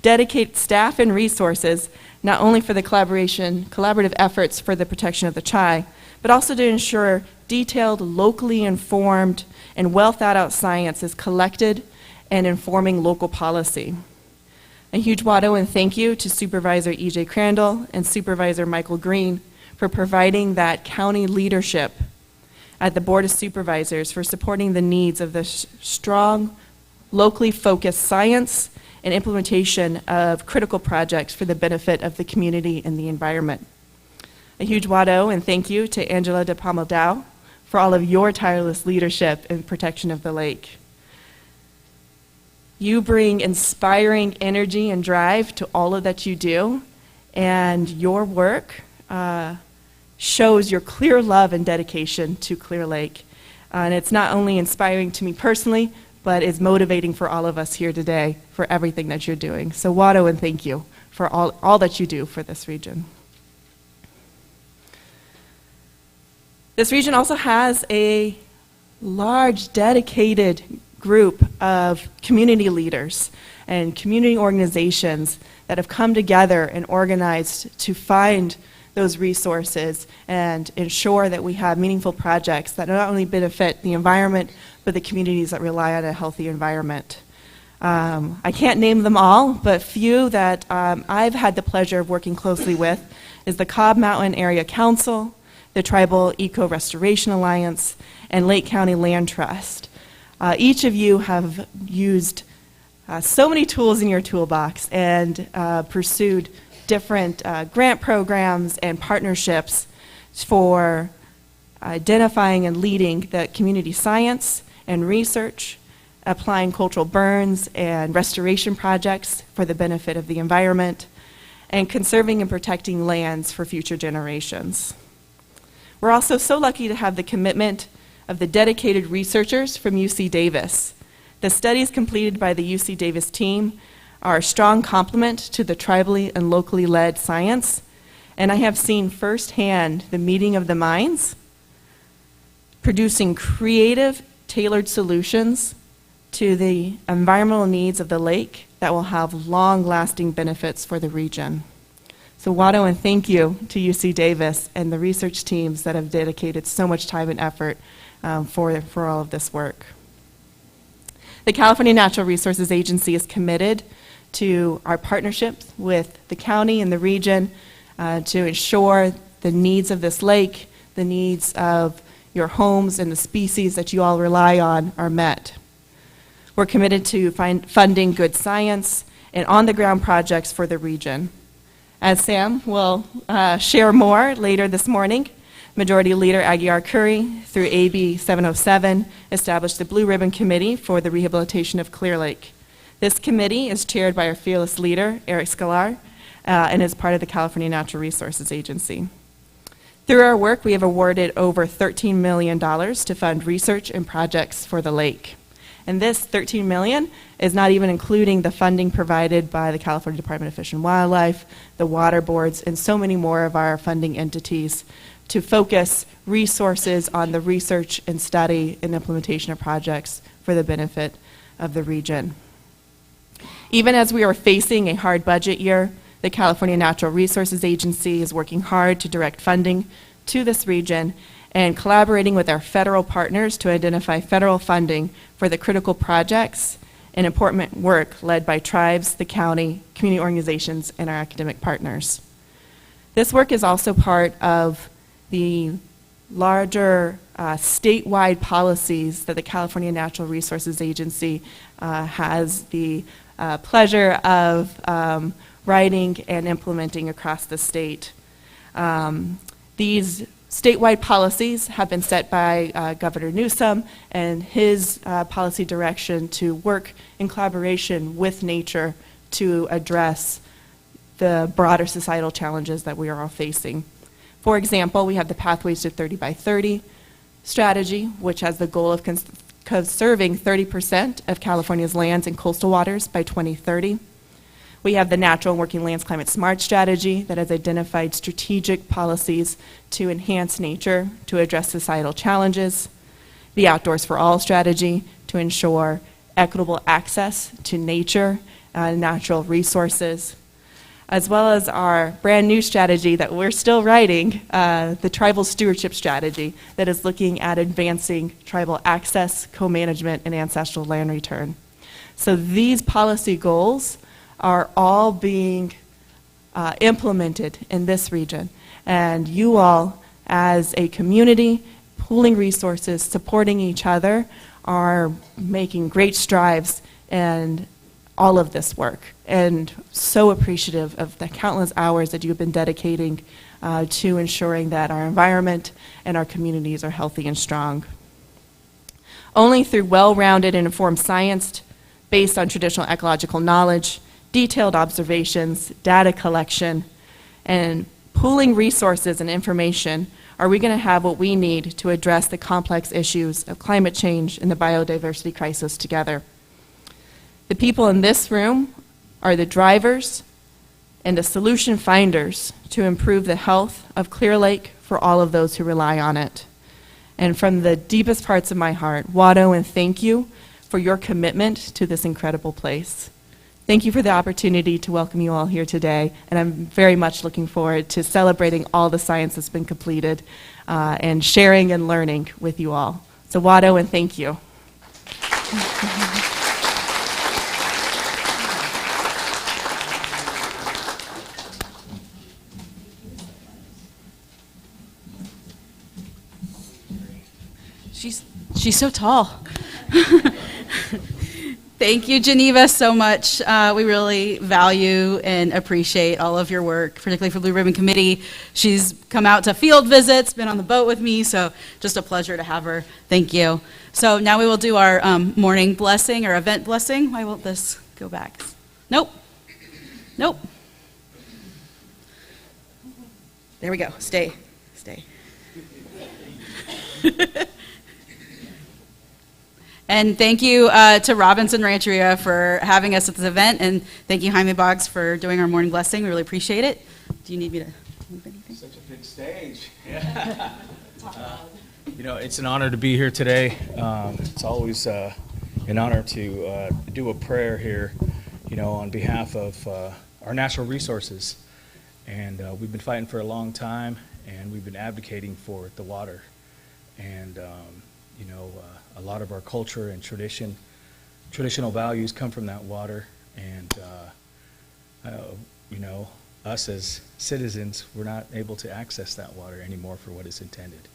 dedicate staff and resources not only for the collaborative efforts for the protection of the chai, but also to ensure detailed, locally informed, and well thought out science is collected and informing local policy. A huge wado and thank you to Supervisor E.J. Crandall and Supervisor Michael Green for providing that county leadership at the Board of Supervisors for supporting the needs of the strong, locally focused science and implementation of critical projects for the benefit of the community and the environment. A huge wado and thank you to Angela de Palmadao for all of your tireless leadership in protection of the lake. You bring inspiring energy and drive to all of that you do, and your work shows your clear love and dedication to Clear Lake. And it's not only inspiring to me personally, but is motivating for all of us here today for everything that you're doing. So Watto, and thank you for all that you do for this region. This region also has a large, dedicated group of community leaders and community organizations that have come together and organized to find those resources and ensure that we have meaningful projects that not only benefit the environment, but the communities that rely on a healthy environment. I can't name them all, but few that I've had the pleasure of working closely with is the Cobb Mountain Area Council, the Tribal Eco Restoration Alliance, and Lake County Land Trust. Each of you have used so many tools in your toolbox and pursued different grant programs and partnerships for identifying and leading the community science and research, applying cultural burns and restoration projects for the benefit of the environment, and conserving and protecting lands for future generations. We're also so lucky to have the commitment of the dedicated researchers from UC Davis. The studies completed by the UC Davis team are a strong complement to the tribally and locally led science, and I have seen firsthand the meeting of the minds, producing creative, tailored solutions to the environmental needs of the lake that will have long-lasting benefits for the region. So Watto, and thank you to UC Davis and the research teams that have dedicated so much time and effort for all of this work. The California Natural Resources Agency is committed to our partnerships with the county and the region to ensure the needs of this lake, the needs of your homes and the species that you all rely on are met. We're committed to funding good science and on-the-ground projects for the region. As Sam will share more later this morning, Majority Leader Aguiar Curry, through AB 707, established the Blue Ribbon Committee for the Rehabilitation of Clear Lake. This committee is chaired by our fearless leader, Eric Scalar, and is part of the California Natural Resources Agency. Through our work, we have awarded over $13 million to fund research and projects for the lake. And this $13 million is not even including the funding provided by the California Department of Fish and Wildlife, the water boards, and so many more of our funding entities to focus resources on the research and study and implementation of projects for the benefit of the region. Even as we are facing a hard budget year, the California Natural Resources Agency is working hard to direct funding to this region and collaborating with our federal partners to identify federal funding for the critical projects and important work led by tribes, the county, community organizations, and our academic partners. This work is also part of the larger statewide policies that the California Natural Resources Agency has the pleasure of writing and implementing across the state. These statewide policies have been set by Governor Newsom and his policy direction to work in collaboration with nature to address the broader societal challenges that we are all facing. For example, we have the Pathways to 30 by 30 strategy, which has the goal of conserving 30% of California's lands and coastal waters by 2030. We have the Natural and Working Lands Climate Smart strategy that has identified strategic policies to enhance nature to address societal challenges. The Outdoors for All strategy to ensure equitable access to nature and natural resources, as well as our brand new strategy that we're still writing, the Tribal Stewardship strategy that is looking at advancing tribal access, co-management, and ancestral land return. So these policy goals are all being implemented in this region. And you all, as a community, pooling resources, supporting each other, are making great strides in all of this work. And so appreciative of the countless hours that you've been dedicating to ensuring that our environment and our communities are healthy and strong. Only through well-rounded and informed science based on traditional ecological knowledge, detailed observations, data collection, and pooling resources and information, are we going to have what we need to address the complex issues of climate change and the biodiversity crisis together. The people in this room are the drivers and the solution finders to improve the health of Clear Lake for all of those who rely on it. And from the deepest parts of my heart, Watto, and thank you for your commitment to this incredible place. Thank you for the opportunity to welcome you all here today, and I'm very much looking forward to celebrating all the science that's been completed and sharing and learning with you all. So Watto, and thank you. She's so tall. Thank you, Geneva, so much. We really value and appreciate all of your work, particularly for Blue Ribbon Committee. She's come out to field visits, been on the boat with me, so just a pleasure to have her. Thank you. So now we will do our morning blessing or event blessing. Why won't this go back? Nope. Nope. There we go. Stay. And thank you to Robinson Rancheria for having us at this event, and thank you, Jaime Boggs, for doing our morning blessing. We really appreciate it. Do you need me to move anything? Such a big stage. Yeah. It's an honor to be here today. It's always an honor to do a prayer here, on behalf of our natural resources. And we've been fighting for a long time, and we've been advocating for the water. And a lot of our culture and traditional values come from that water, and us as citizens, we're not able to access that water anymore for what it's intended,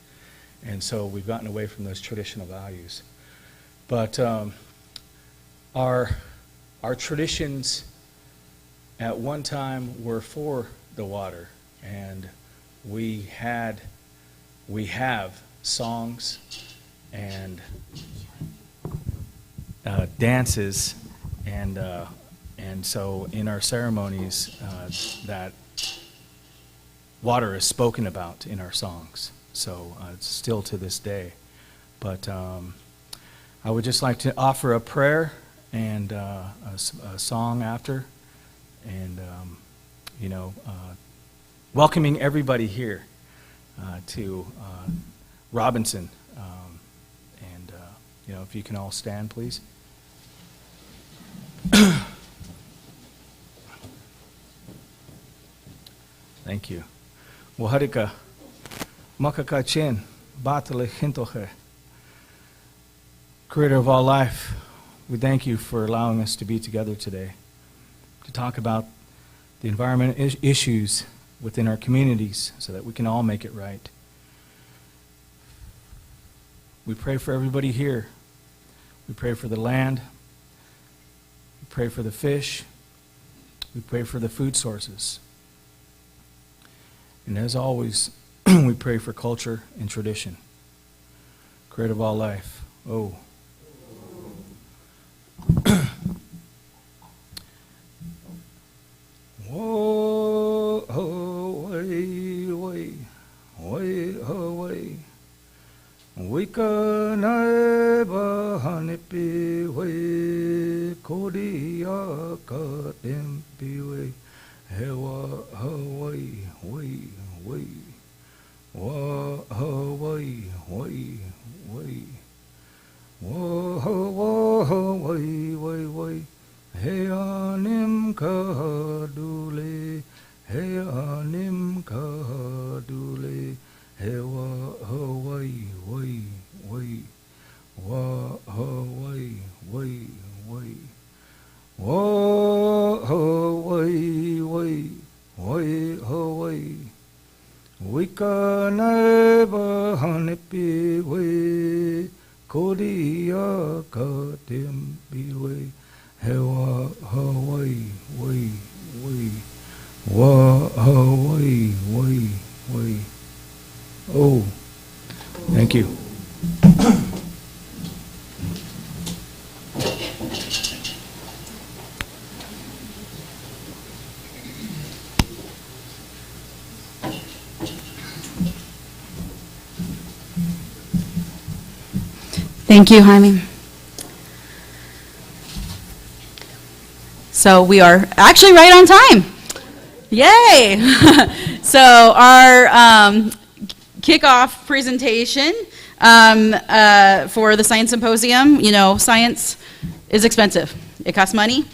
and so we've gotten away from those traditional values. But our traditions at one time were for the water, and we have songs and dances, and so in our ceremonies that water is spoken about in our songs. So it's still to this day. But I would just like to offer a prayer and a song after, and welcoming everybody here to Robinson. If you can all stand, please. Thank you. Waharika, makaka chen, batale hintoche. Creator of all life, we thank you for allowing us to be together today to talk about the environmental issues within our communities so that we can all make it right. We pray for everybody here. We pray for the land. We pray for the fish. We pray for the food sources. And as always, we pray for culture and tradition. Creator of all life. Oh. Wika naiba hanipi we kodia ka tempi we hewa Hawaii we wa Hawaii we wa Hawaii we he anim kahadule he anim kahadule hewa Hawaii we wa Hawaii we wa Hawaii we Hawaii wika naiba hanipi we kodia ka tempi we hewa Hawaii we wa Hawaii we. Oh, thank you. Thank you, Jaime. So we are actually right on time. Yay! So our kickoff presentation for the Science Symposium, you know, science is expensive. It costs money,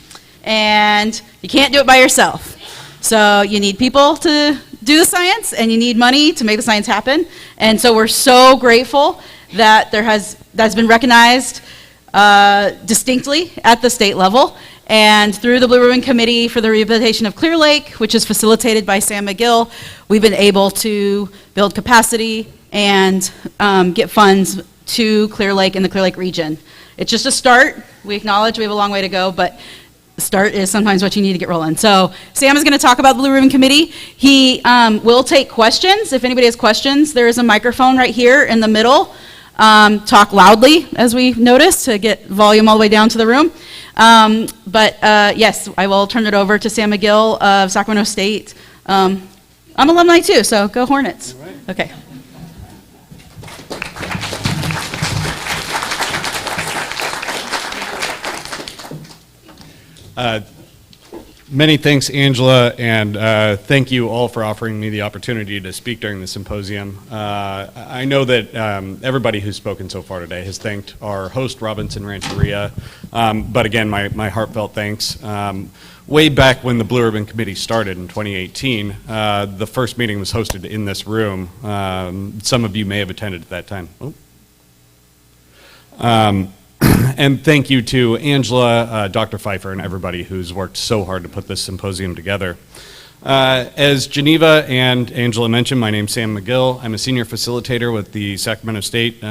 and you can't do it by yourself. So you need people to do the science, and you need money to make the science happen. And so we're so grateful that that's been recognized distinctly at the state level. And through the Blue Ribbon Committee for the Rehabilitation of Clear Lake, which is facilitated by Sam McGill, we've been able to build capacity and get funds to Clear Lake and the Clear Lake region. It's just a start. We acknowledge we have a long way to go, but the start is sometimes what you need to get rolling. So Sam is going to talk about the Blue Ribbon Committee. He will take questions. If anybody has questions, there is a microphone right here in the middle. Talk loudly, as we noticed, to get volume all the way down to the room. But yes, I will turn it over to Sam McGill of Sacramento State. I'm alumni too, so go Hornets. All right. Okay. Many thanks, Angela, and thank you all for offering me the opportunity to speak during the symposium. I know that everybody who's spoken so far today has thanked our host, Robinson Rancheria, but again, my heartfelt thanks. Way back when the Blue Ribbon Committee started in 2018, the first meeting was hosted in this room. Some of you may have attended at that time. And thank you to Angela, Dr. Pfeiffer, and everybody who's worked so hard to put this symposium together. As Geneva and Angela mentioned, my name's Sam McGill. I'm a senior facilitator with the Sacramento State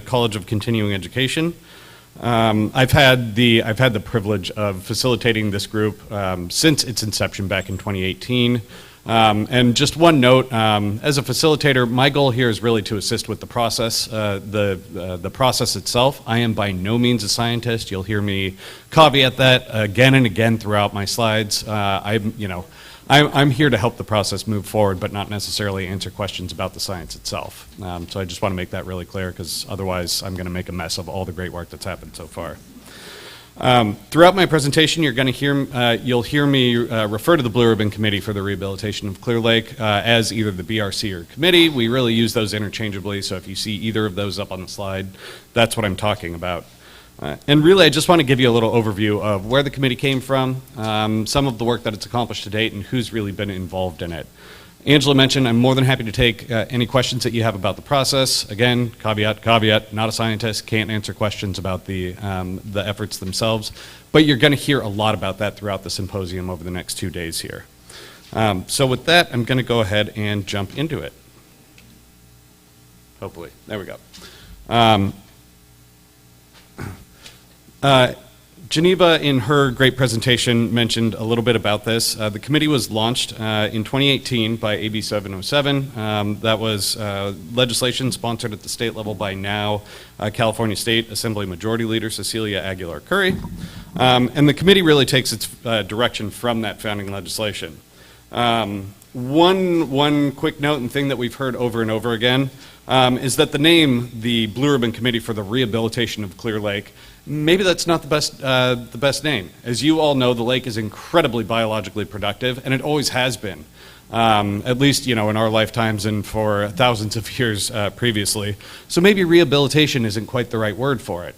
College of Continuing Education. I've had the privilege of facilitating this group since its inception back in 2018. And just one note, as a facilitator, my goal here is really to assist with the process, the process itself. I am by no means a scientist. You'll hear me caveat that again and again throughout my slides. I'm here to help the process move forward, but not necessarily answer questions about the science itself. So I just want to make that really clear, because otherwise I'm going to make a mess of all the great work that's happened so far. Throughout my presentation, you'll hear me refer to the Blue Ribbon Committee for the Rehabilitation of Clear Lake as either the BRC or committee. We really use those interchangeably, so if you see either of those up on the slide, that's what I'm talking about. And really, I just want to give you a little overview of where the committee came from, some of the work that it's accomplished to date, and who's really been involved in it. Angela mentioned I'm more than happy to take any questions that you have about the process. Again, caveat, not a scientist, can't answer questions about the efforts themselves, but you're going to hear a lot about that throughout the symposium over the next 2 days here. So with that, I'm going to go ahead and jump into it. Hopefully. There we go. Geneva, in her great presentation, mentioned a little bit about this. The committee was launched in 2018 by AB 707. That was legislation sponsored at the state level by now California State Assembly Majority Leader Cecilia Aguilar Curry. And the committee really takes its direction from that founding legislation. One quick note and thing that we've heard over and over again is that the name, the Blue Ribbon Committee for the Rehabilitation of Clear Lake, maybe that's not the best name. As you all know, the lake is incredibly biologically productive, and it always has been, at least in our lifetimes and for thousands of years previously. So maybe rehabilitation isn't quite the right word for it.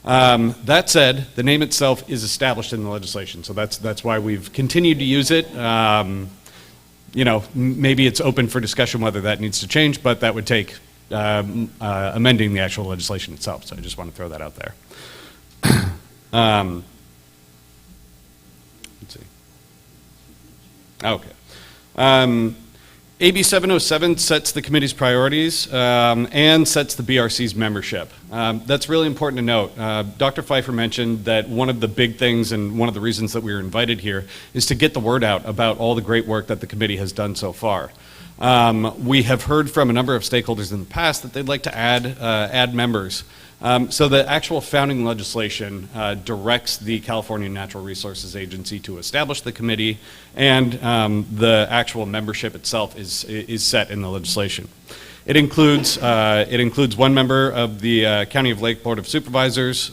That said, the name itself is established in the legislation, so that's why we've continued to use it. Maybe it's open for discussion whether that needs to change, but that would take amending the actual legislation itself. So I just want to throw that out there. Let's see. Okay. AB 707 sets the committee's priorities and sets the BRC's membership. That's really important to note. Dr. Pfeiffer mentioned that one of the big things and one of the reasons that we were invited here is to get the word out about all the great work that the committee has done so far. We have heard from a number of stakeholders in the past that they'd like to add members. So the actual founding legislation directs the California Natural Resources Agency to establish the committee, and the actual membership itself is set in the legislation. It includes one member of the County of Lake Board of Supervisors.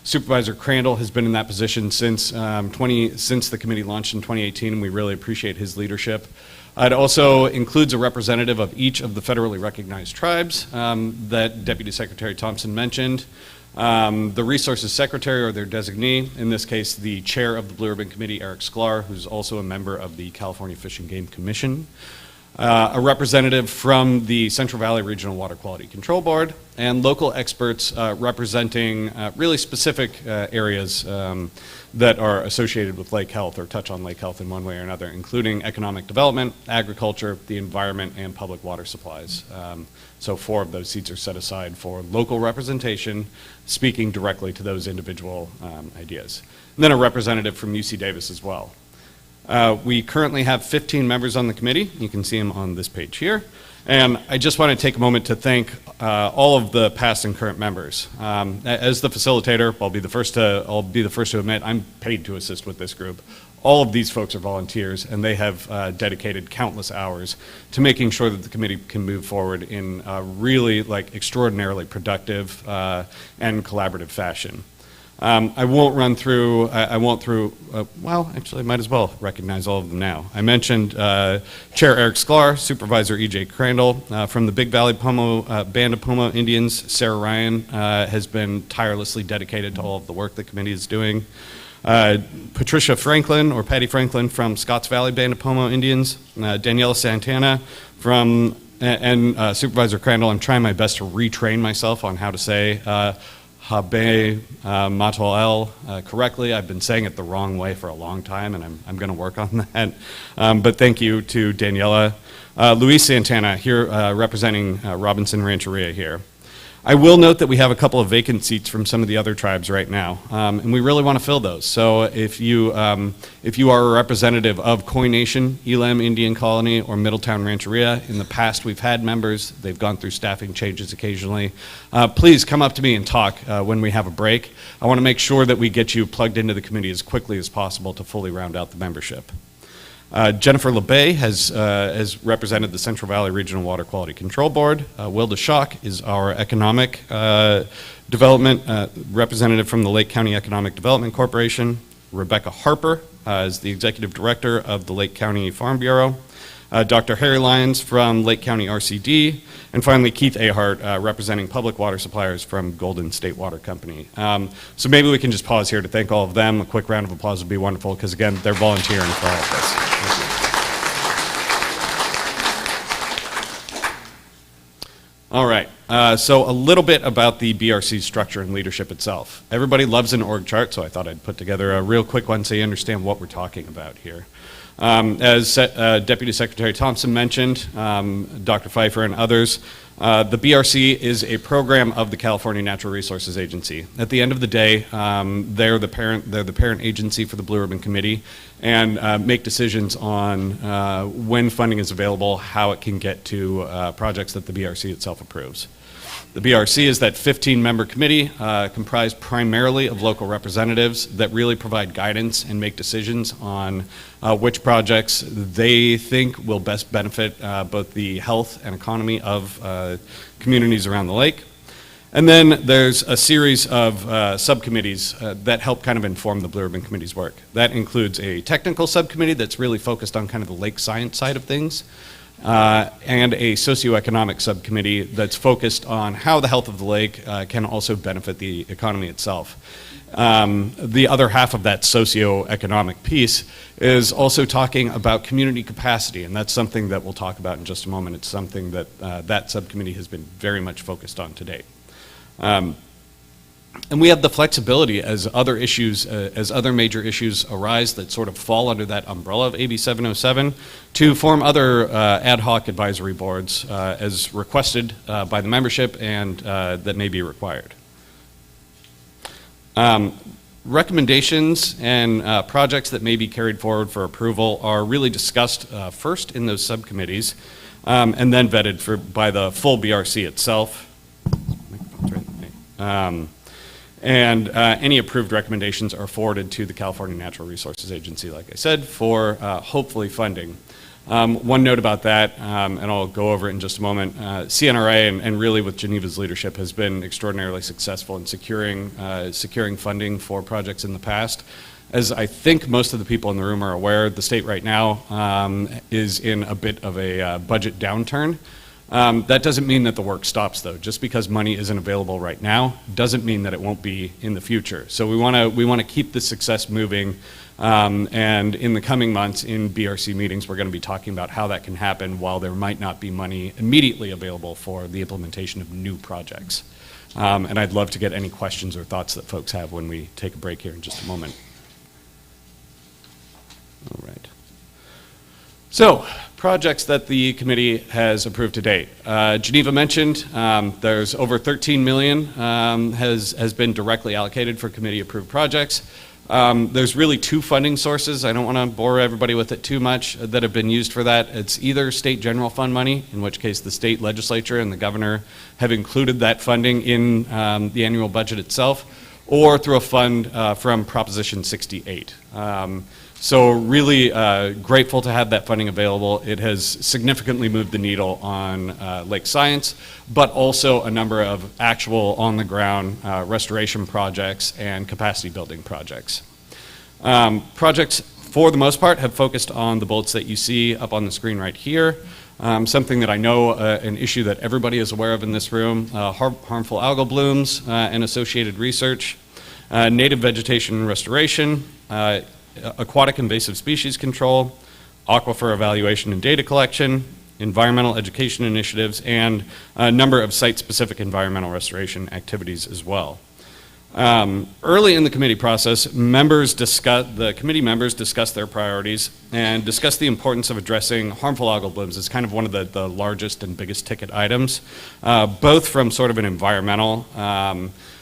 Supervisor Crandall has been in that position since the committee launched in 2018, and we really appreciate his leadership. It also includes a representative of each of the federally recognized tribes that Deputy Secretary Thompson mentioned. The Resources Secretary, or their designee, in this case the chair of the Blue Ribbon Committee, Eric Sklar, who's also a member of the California Fish and Game Commission. A representative from the Central Valley Regional Water Quality Control Board, and local experts representing really specific areas that are associated with lake health or touch on lake health in one way or another, including economic development, agriculture, the environment, and public water supplies. So 4 of those seats are set aside for local representation, speaking directly to those individual ideas. And then a representative from UC Davis as well. We currently have 15 members on the committee. You can see them on this page here. And I just want to take a moment to thank all of the past and current members. As the facilitator, I'll be the first to admit I'm paid to assist with this group. All of these folks are volunteers, and they have dedicated countless hours to making sure that the committee can move forward in a really extraordinarily productive and collaborative fashion. I won't run through, well, actually I might as well recognize all of them now. I mentioned Chair Eric Sklar, Supervisor E.J. Crandall. From the Big Valley Band of Pomo Indians, Sarah Ryan has been tirelessly dedicated to all of the work the committee is doing. Patricia Franklin, or Patty Franklin, from Scotts Valley Band of Pomo Indians. Daniela Santana from, and Supervisor Crandall, I'm trying my best to retrain myself on how to say Habe Matoel correctly. I've been saying it the wrong way for a long time, and I'm going to work on that. But thank you to Daniela. Luis Santana, here representing Robinson Rancheria here. I will note that we have a couple of vacant seats from some of the other tribes right now, and we really want to fill those. So if you are a representative of Koi Nation, Elam Indian Colony, or Middletown Rancheria, in the past we've had members, they've gone through staffing changes occasionally. Please come up to me and talk when we have a break. I want to make sure that we get you plugged into the committee as quickly as possible to fully round out the membership. Jennifer LeBay has represented the Central Valley Regional Water Quality Control Board. Wilda Schock is our economic development representative from the Lake County Economic Development Corporation. Rebecca Harper is the executive director of the Lake County Farm Bureau. Dr. Harry Lyons from Lake County RCD, and finally Keith Ahart representing public water suppliers from Golden State Water Company. So maybe we can just pause here to thank all of them. A quick round of applause would be wonderful, because again, they're volunteering for all of this. All right, so a little bit about the BRC's structure and leadership itself. Everybody loves an org chart, so I thought I'd put together a real quick one so you understand what we're talking about here. As Deputy Secretary Thompson mentioned, Dr. Pfeiffer and others, the BRC is a program of the California Natural Resources Agency. At the end of the day, they're the parent agency for the Blue Ribbon Committee, and make decisions on when funding is available, how it can get to projects that the BRC itself approves. The BRC is that 15-member committee comprised primarily of local representatives that really provide guidance and make decisions on which projects they think will best benefit both the health and economy of communities around the lake. And then there's a series of subcommittees that help kind of inform the Blue Ribbon Committee's work. That includes a technical subcommittee that's really focused on kind of the lake science side of things. And a socioeconomic subcommittee that's focused on how the health of the lake can also benefit the economy itself. The other half of that socioeconomic piece is also talking about community capacity, and that's something that we'll talk about in just a moment. It's something that that subcommittee has been very much focused on to date. And we have the flexibility as other issues, as other major issues arise that sort of fall under that umbrella of AB 707, to form other ad hoc advisory boards as requested by the membership and that may be required. Recommendations and projects that may be carried forward for approval are really discussed first in those subcommittees and then vetted by the full BRC itself. And any approved recommendations are forwarded to the California Natural Resources Agency, like I said, for hopefully funding. One note about that, and I'll go over it in just a moment, CNRA and really with Geneva's leadership has been extraordinarily successful in securing funding for projects in the past. As I think most of the people in the room are aware, the state right now is in a bit of a budget downturn. That doesn't mean that the work stops, though. Just because money isn't available right now doesn't mean that it won't be in the future. So we want to keep the success moving, and in the coming months in BRC meetings, we're going to be talking about how that can happen while there might not be money immediately available for the implementation of new projects. And I'd love to get any questions or thoughts that folks have when we take a break here in just a moment. All right. So, projects that the committee has approved to date. Geneva mentioned there's over 13 million has been directly allocated for committee approved projects. There's really two funding sources. I don't want to bore everybody with it too much that have been used for that. It's either state general fund money, in which case the state legislature and the governor have included that funding in the annual budget itself, or through a fund from Proposition 68. So really grateful to have that funding available. It has significantly moved the needle on lake science, but also a number of actual on-the-ground restoration projects and capacity building projects. Projects, for the most part, have focused on the bullets that you see up on the screen right here. Something that I know, an issue that everybody is aware of in this room, harmful algal blooms and associated research, native vegetation restoration, aquatic invasive species control, aquifer evaluation and data collection, environmental education initiatives, and a number of site-specific environmental restoration activities as well. Early in the committee process, the committee members discussed their priorities and discussed the importance of addressing harmful algal blooms as kind of one of the largest and biggest ticket items, both from sort of an environmental,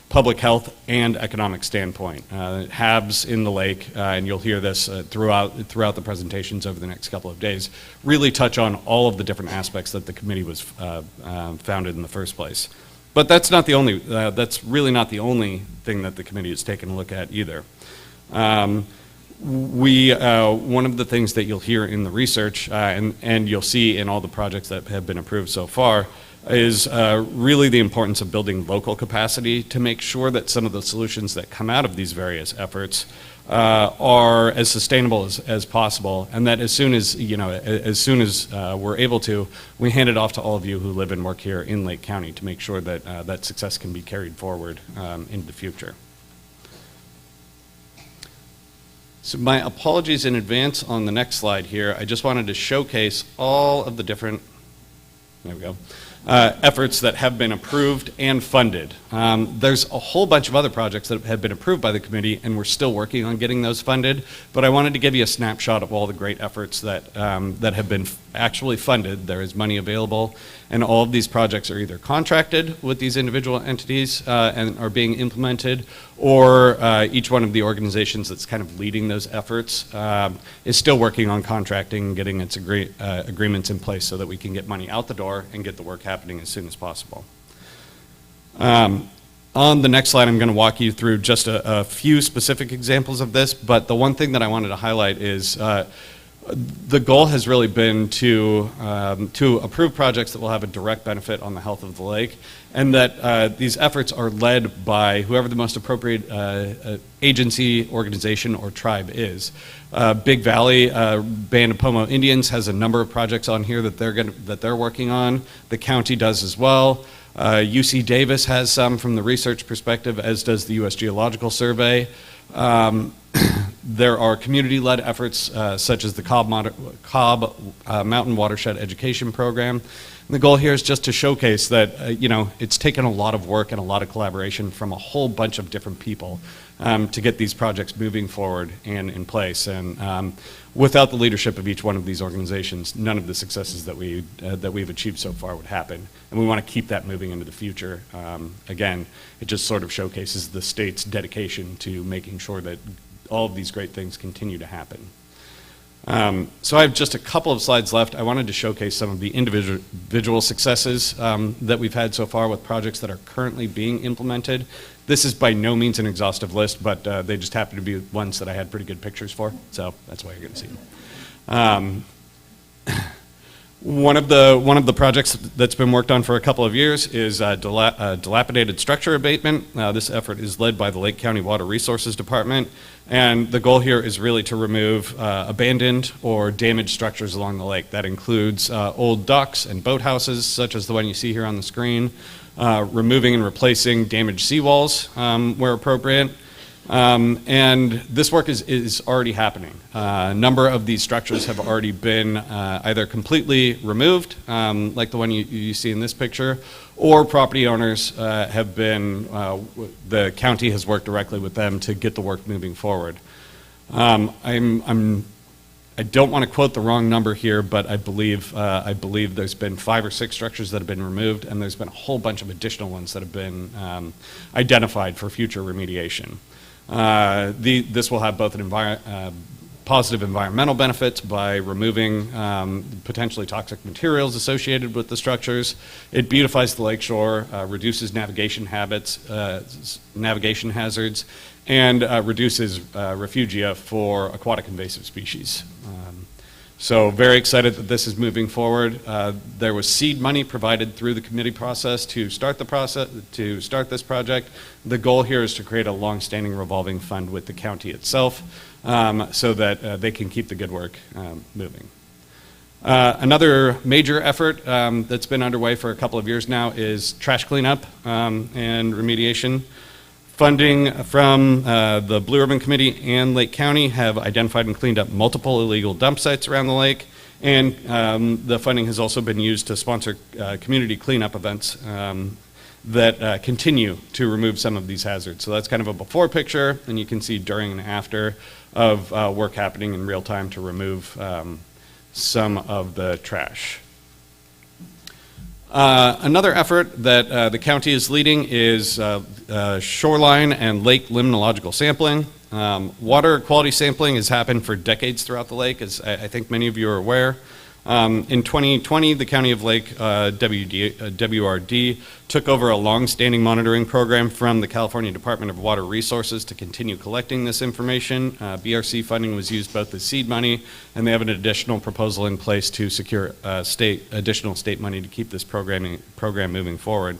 public health and economic standpoint. HABs in the lake, and you'll hear this throughout the presentations over the next couple of days, really touch on all of the different aspects that the committee was founded in the first place. But that's really not the only thing that the committee has taken a look at either. One of the things that you'll hear in the research, and you'll see in all the projects that have been approved so far, is really the importance of building local capacity to make sure that some of the solutions that come out of these various efforts are as sustainable as possible, and that as soon as we're able to, we hand it off to all of you who live and work here in Lake County to make sure that that success can be carried forward into the future. So my apologies in advance on the next slide here. I just wanted to showcase all of the different, there we go, efforts that have been approved and funded. There's a whole bunch of other projects that have been approved by the committee, and we're still working on getting those funded, but I wanted to give you a snapshot of all the great efforts that have been actually funded. There is money available, and all of these projects are either contracted with these individual entities and are being implemented, or each one of the organizations that's kind of leading those efforts is still working on contracting and getting its agreements in place so that we can get money out the door and get the work happening as soon as possible. On the next slide, I'm going to walk you through just a few specific examples of this, but the one thing that I wanted to highlight is the goal has really been to approve projects that will have a direct benefit on the health of the lake, and that these efforts are led by whoever the most appropriate agency, organization, or tribe is. Big Valley Band of Pomo Indians has a number of projects on here that they're working on. The county does as well. UC Davis has some from the research perspective, as does the U.S. Geological Survey. There are community-led efforts such as the Cobb Mountain Watershed Education Program. And the goal here is just to showcase that it's taken a lot of work and a lot of collaboration from a whole bunch of different people to get these projects moving forward and in place. And without the leadership of each one of these organizations, none of the successes that we've achieved so far would happen. And we want to keep that moving into the future. Again, it just sort of showcases the state's dedication to making sure that all of these great things continue to happen. So I have just a couple of slides left. I wanted to showcase some of the individual successes that we've had so far with projects that are currently being implemented. This is by no means an exhaustive list, but they just happen to be ones that I had pretty good pictures for, so that's why you're going to see them. One of the projects that's been worked on for a couple of years is dilapidated structure abatement. This effort is led by the Lake County Water Resources Department, and the goal here is really to remove abandoned or damaged structures along the lake. That includes old docks and boathouses, such as the one you see here on the screen, removing and replacing damaged seawalls where appropriate. And this work is already happening. A number of these structures have already been either completely removed, like the one you see in this picture, or property owners have been, the county has worked directly with them to get the work moving forward. I don't want to quote the wrong number here, but I believe there's been 5 or 6 structures that have been removed, and there's been a whole bunch of additional ones that have been identified for future remediation. This will have both positive environmental benefits by removing potentially toxic materials associated with the structures. It beautifies the lakeshore, reduces navigation hazards, and reduces refugia for aquatic invasive species. So very excited that this is moving forward. There was seed money provided through the committee process to start this project. The goal here is to create a long-standing revolving fund with the county itself so that they can keep the good work moving. Another major effort that's been underway for a couple of years now is trash cleanup and remediation. Funding from the Blue Ribbon Committee and Lake County have identified and cleaned up multiple illegal dump sites around the lake, and the funding has also been used to sponsor community cleanup events that continue to remove some of these hazards. So that's kind of a before picture, and you can see during and after of work happening in real time to remove some of the trash. Another effort that the county is leading is shoreline and lake limnological sampling. Water quality sampling has happened for decades throughout the lake, as I think many of you are aware. In 2020, the County of Lake WRD took over a long-standing monitoring program from the California Department of Water Resources to continue collecting this information. BRC funding was used both as seed money, and they have an additional proposal in place to secure additional state money to keep this program moving forward.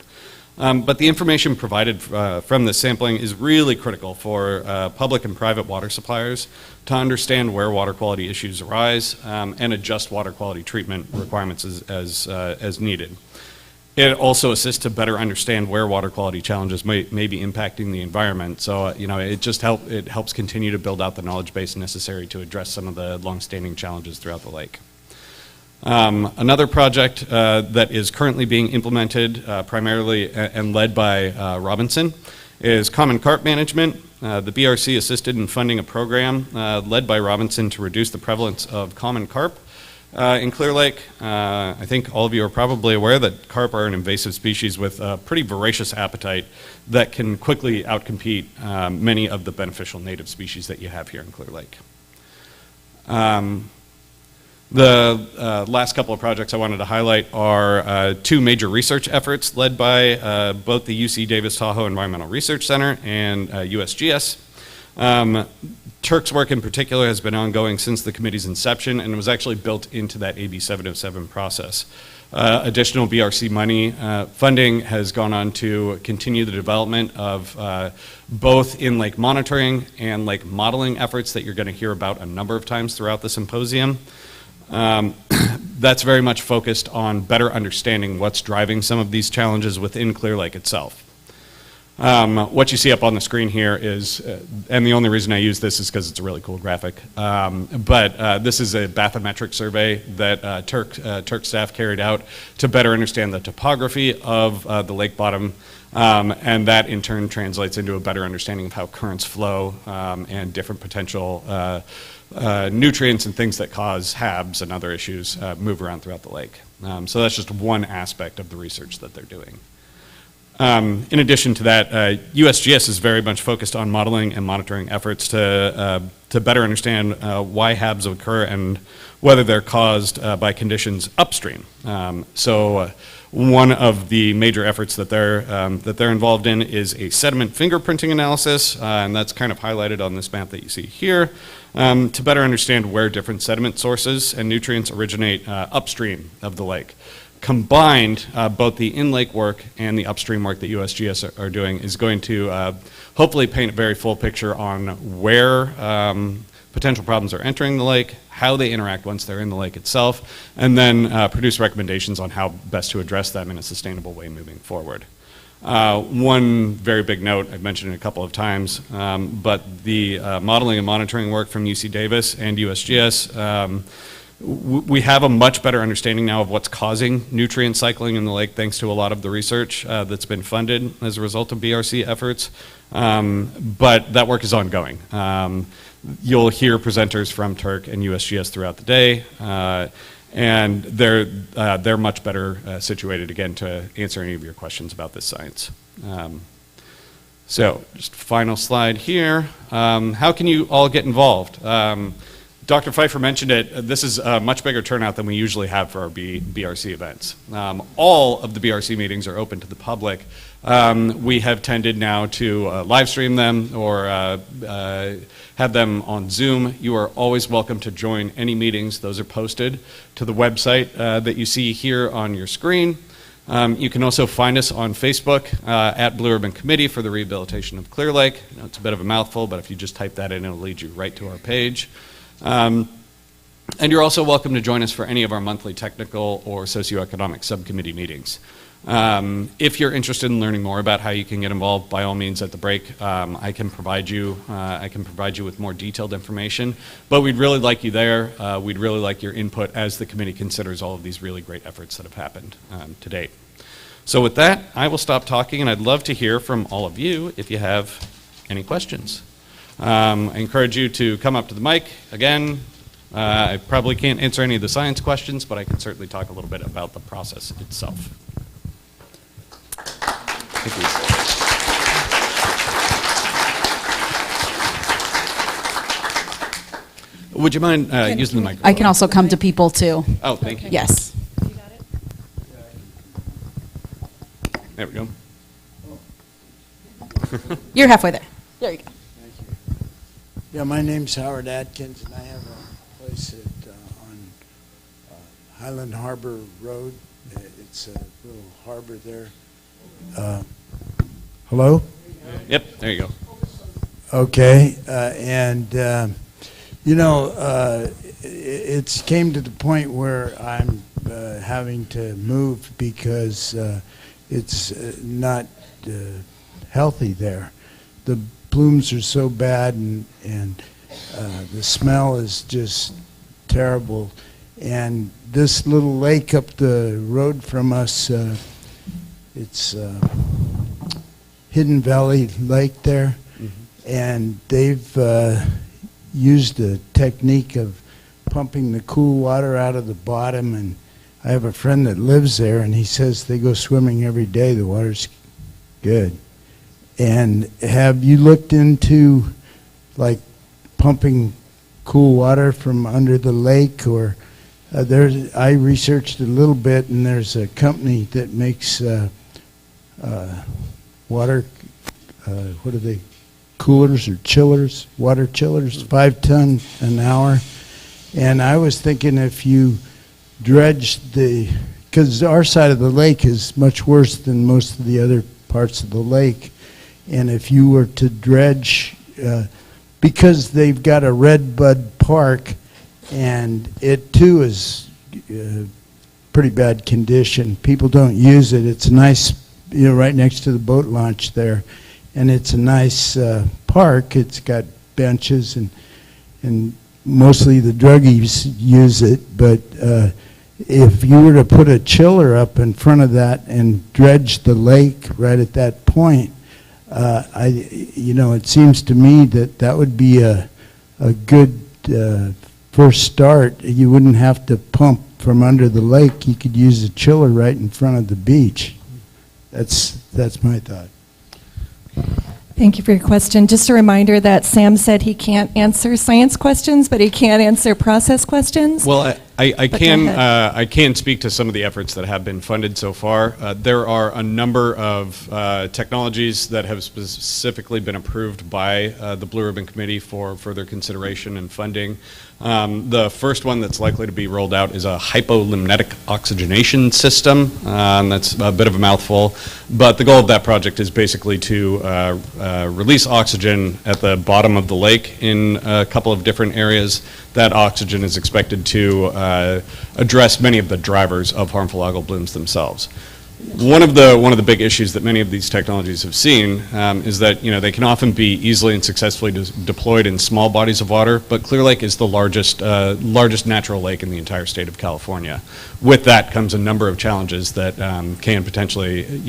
But the information provided from the sampling is really critical for public and private water suppliers to understand where water quality issues arise and adjust water quality treatment requirements as needed. It also assists to better understand where water quality challenges may be impacting the environment. So, it helps continue to build out the knowledge base necessary to address some of the longstanding challenges throughout the lake. Another project that is currently being implemented primarily and led by Robinson is common carp management. The BRC assisted in funding a program led by Robinson to reduce the prevalence of common carp in Clear Lake. I think all of you are probably aware that carp are an invasive species with a pretty voracious appetite that can quickly outcompete many of the beneficial native species that you have here in Clear Lake. The last couple of projects I wanted to highlight are 2 major research efforts led by both the UC Davis Tahoe Environmental Research Center and USGS. Turk's work in particular has been ongoing since the committee's inception and was actually built into that AB 707 process. Additional BRC money funding has gone on to continue the development of both in-lake monitoring and lake modeling efforts that you're going to hear about a number of times throughout the symposium. That's very much focused on better understanding what's driving some of these challenges within Clear Lake itself. What you see up on the screen here is, and the only reason I use this is because it's a really cool graphic, but this is a bathymetric survey that Turk staff carried out to better understand the topography of the lake bottom, and that in turn translates into a better understanding of how currents flow and different potential nutrients and things that cause HABs and other issues move around throughout the lake. So that's just one aspect of the research that they're doing. In addition to that, USGS is very much focused on modeling and monitoring efforts to better understand why HABs occur and whether they're caused by conditions upstream. So One of the major efforts that they're involved in is a sediment fingerprinting analysis, and that's kind of highlighted on this map that you see here, to better understand where different sediment sources and nutrients originate upstream of the lake. Combined, both the in-lake work and the upstream work that USGS are doing is going to hopefully paint a very full picture on where potential problems are entering the lake, how they interact once they're in the lake itself, and then produce recommendations on how best to address them in a sustainable way moving forward. One very big note, I've mentioned it a couple of times, but the modeling and monitoring work from UC Davis and USGS, we have a much better understanding now of what's causing nutrient cycling in the lake thanks to a lot of the research that's been funded as a result of BRC efforts, but that work is ongoing. You'll hear presenters from Turk and USGS throughout the day, and they're much better situated again to answer any of your questions about this science. So just final slide here. How can you all get involved? Dr. Pfeiffer mentioned it. This is a much bigger turnout than we usually have for our BRC events. All of the BRC meetings are open to the public. We have tended now to live stream them or have them on Zoom. You are always welcome to join any meetings. Those are posted to the website that you see here on your screen. You can also find us on Facebook at Blue Ribbon Committee for the Rehabilitation of Clear Lake. I know it's a bit of a mouthful, but if you just type that in, it'll lead you right to our page. And you're also welcome to join us for any of our monthly technical or socioeconomic subcommittee meetings. If you're interested in learning more about how you can get involved, by all means at the break, I can provide you with more detailed information. But we'd really like you there. We'd really like your input as the committee considers all of these really great efforts that have happened to date. So with that, I will stop talking, and I'd love to hear from all of you if you have any questions. I encourage you to come up to the mic. Again, I probably can't answer any of the science questions, but I can certainly talk a little bit about the process itself. Thank you. Would you mind using the microphone? I can also come to people too. Oh, thank you. Yes. You got it? There we go. You're halfway there. There you go. Yeah, my name's Howard Atkins, and I have a place on Highland Harbor Road. It's a little harbor there. Hello? Yep, there you go. Okay, it's came to the point where I'm having to move because it's not healthy there. The blooms are so bad, and the smell is just terrible. And this little lake up the road from us, it's Hidden Valley Lake there, and they've used a technique of pumping the cool water out of the bottom. And I have a friend that lives there, and he says they go swimming every day. The water's good. And have you looked into like pumping cool water from under the lake? Or I researched a little bit, and there's a company that makes water, what are they, coolers or chillers, water chillers, 5 ton an hour. And I was thinking if you dredge because our side of the lake is much worse than most of the other parts of the lake. And if you were to dredge, because they've got a redbud park, and it too is pretty bad condition. People don't use it. It's nice, right next to the boat launch there, and it's a nice park. It's got benches, and mostly the druggies use it. But if you were to put a chiller up in front of that and dredge the lake right at that point, it seems to me that would be a good first start. You wouldn't have to pump from under the lake. You could use a chiller right in front of the beach. That's my thought. Thank you for your question. Just a reminder that Sam said he can't answer science questions, but he can answer process questions. Well, I But go can ahead. I can speak to some of the efforts that have been funded so far. There are a number of technologies that have specifically been approved by the Blue Ribbon Committee for further consideration and funding. The first one that's likely to be rolled out is a hypolimnetic oxygenation system. That's a bit of a mouthful, but the goal of that project is basically to release oxygen at the bottom of the lake in a couple of different areas. That oxygen is expected to address many of the drivers of harmful algal blooms themselves. One of the big issues that many of these technologies have seen is that they can often be easily and successfully deployed in small bodies of water, but Clear Lake is the largest natural lake in the entire state of California. With that comes a number of challenges that can potentially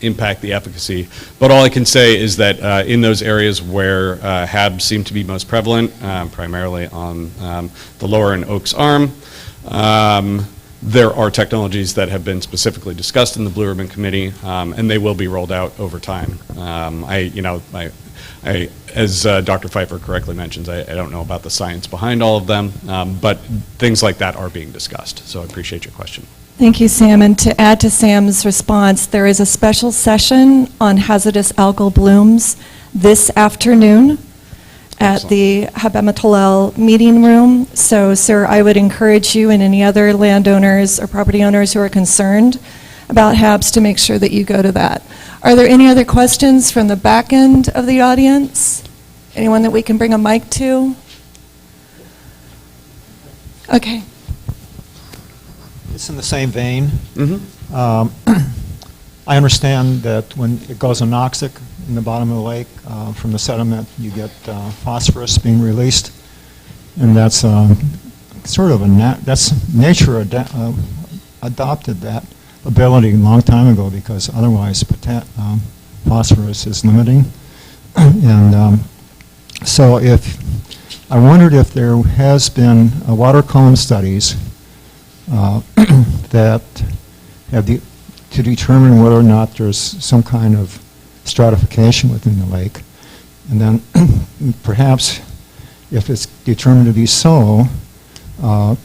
impact the efficacy. But all I can say is that in those areas where HABs seem to be most prevalent, primarily on the lower and Oaks Arm, there are technologies that have been specifically discussed in the Blue Ribbon Committee, and they will be rolled out over time. As Dr. Pfeiffer correctly mentions, I don't know about the science behind all of them, but things like that are being discussed. So I appreciate your question. Thank you, Sam. And to add to Sam's response, there is a special session on hazardous algal blooms this afternoon at the Habematolel meeting room. So, sir, I would encourage you and any other landowners or property owners who are concerned about HABs to make sure that you go to that. Are there any other questions from the back end of the audience? Anyone that we can bring a mic to? Okay. It's in the same vein. I understand that when it goes anoxic in the bottom of the lake, from the sediment, you get phosphorus being released, and that's sort of that's nature adopted that ability a long time ago because otherwise phosphorus is limiting, and so I wondered if there has been water column studies that have to determine whether or not there's some kind of stratification within the lake. And then perhaps if it's determined to be so,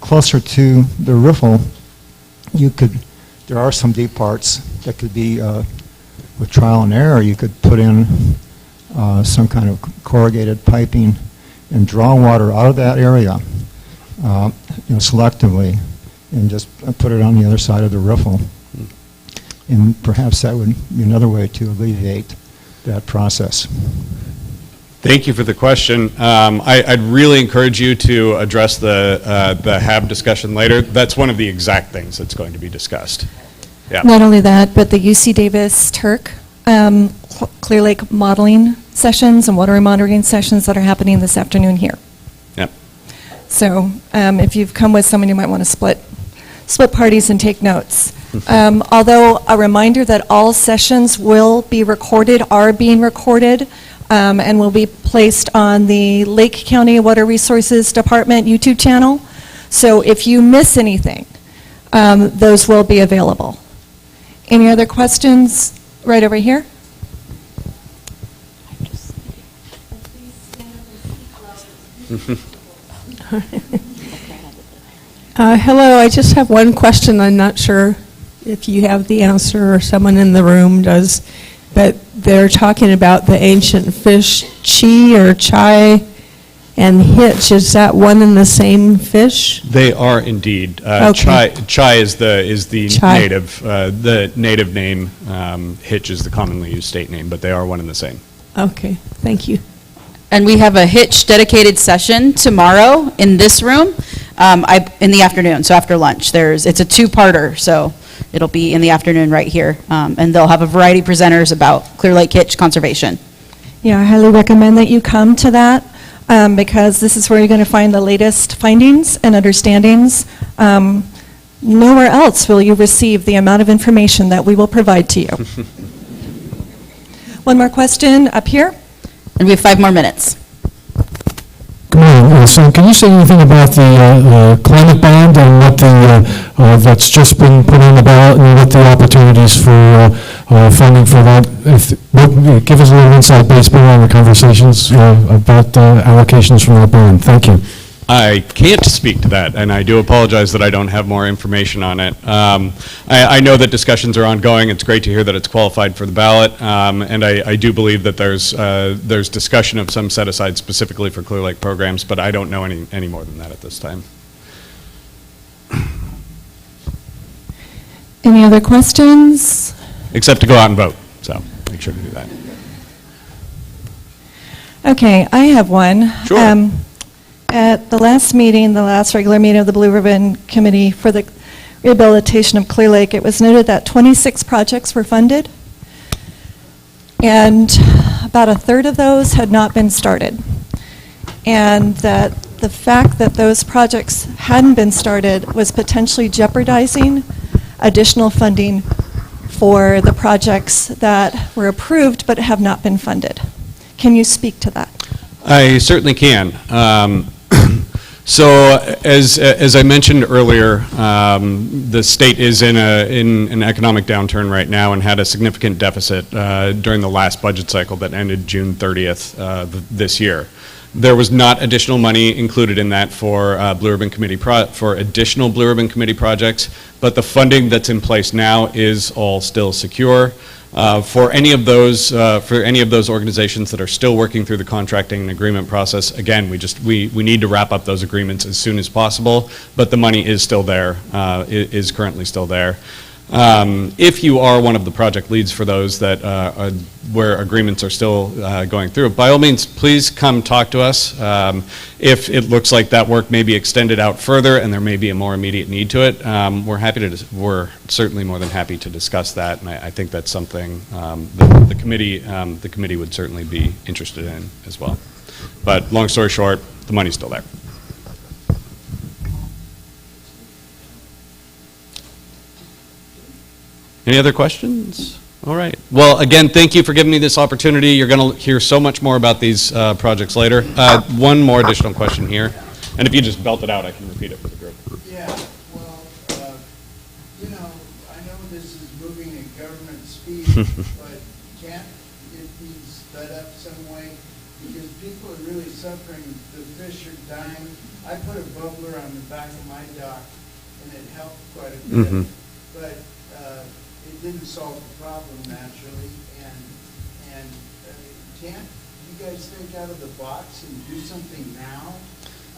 closer to the riffle, there are some deep parts that could be, with trial and error, you could put in some kind of corrugated piping and draw water out of that area selectively and just put it on the other side of the riffle. And perhaps that would be another way to alleviate that process. Thank you for the question. I'd really encourage you to address the HAB discussion later. That's one of the exact things that's going to be discussed. Yeah. Not only that, but the UC Davis Turk Clear Lake modeling sessions and water monitoring sessions that are happening this afternoon here. Yep. So if you've come with someone, you might want to split parties and take notes. Although a reminder that all sessions will be recorded, are being recorded, and will be placed on the Lake County Water Resources Department YouTube channel. So if you miss anything, those will be available. Any other questions? Right over here. Hello, I just have one question. I'm not sure if you have the answer or someone in the room does, but they're talking about the ancient fish chi or chai and hitch. Is that one and the same fish? They are indeed. Okay. Chai is the Chai. native name. Hitch is the commonly used state name, but they are one and the same. Okay, thank you. And we have a hitch dedicated session tomorrow in this room in the afternoon, so after lunch. It's a two-parter, so it'll be in the afternoon right here. And they'll have a variety of presenters about Clear Lake hitch conservation. Yeah, I highly recommend that you come to that because this is where you're going to find the latest findings and understandings. Nowhere else will you receive the amount of information that we will provide to you. One more question up here. And we have 5 more minutes. Good morning. Sam, can you say anything about the climate bond and what that's just been put on the ballot and what the opportunities for funding for that? Give us a little insight based on the conversations about allocations from that bond. Thank you. I can't speak to that, and I do apologize that I don't have more information on it. I know that discussions are ongoing. It's great to hear that it's qualified for the ballot, and I do believe that there's discussion of some set aside specifically for Clear Lake programs, but I don't know any more than that at this time. Any other questions? Except to go out and vote, so make sure to do that. Okay, I have one. Sure. At the last meeting, the last regular meeting of the Blue Ribbon Committee for the rehabilitation of Clear Lake, it was noted that 26 projects were funded, and about a third of those had not been started. And that the fact that those projects hadn't been started was potentially jeopardizing additional funding for the projects that were approved but have not been funded. Can you speak to that? I certainly can. So as I mentioned earlier, the state is in an economic downturn right now and had a significant deficit during the last budget cycle that ended June 30th this year. There was not additional money included in that for Blue Ribbon Committee for additional Blue Ribbon Committee projects, but the funding that's in place now is all still secure. For any of those organizations that are still working through the contracting and agreement process, again, we need to wrap up those agreements as soon as possible, but the money is still there, is currently still there. If you are one of the project leads for those that where agreements are still going through, by all means, please come talk to us. If it looks like that work may be extended out further and there may be a more immediate need to it, we're certainly more than happy to discuss that, and I think that's something the committee would certainly be interested in as well. But long story short, the money's still there. Any other questions? All right. Well, again, thank you for giving me this opportunity. You're going to hear so much more about these projects later. One more additional question here. And if you just belt it out, I can repeat it for the group. Yeah, well, you know, I know this is moving at government speed, but can't it be sped up some way? Because people are really suffering. The fish are dying. I put a bubbler on the back of my dock, and it helped quite a bit. Mm-hmm. But it didn't solve the problem naturally, and can't you guys think out of the box and do something now?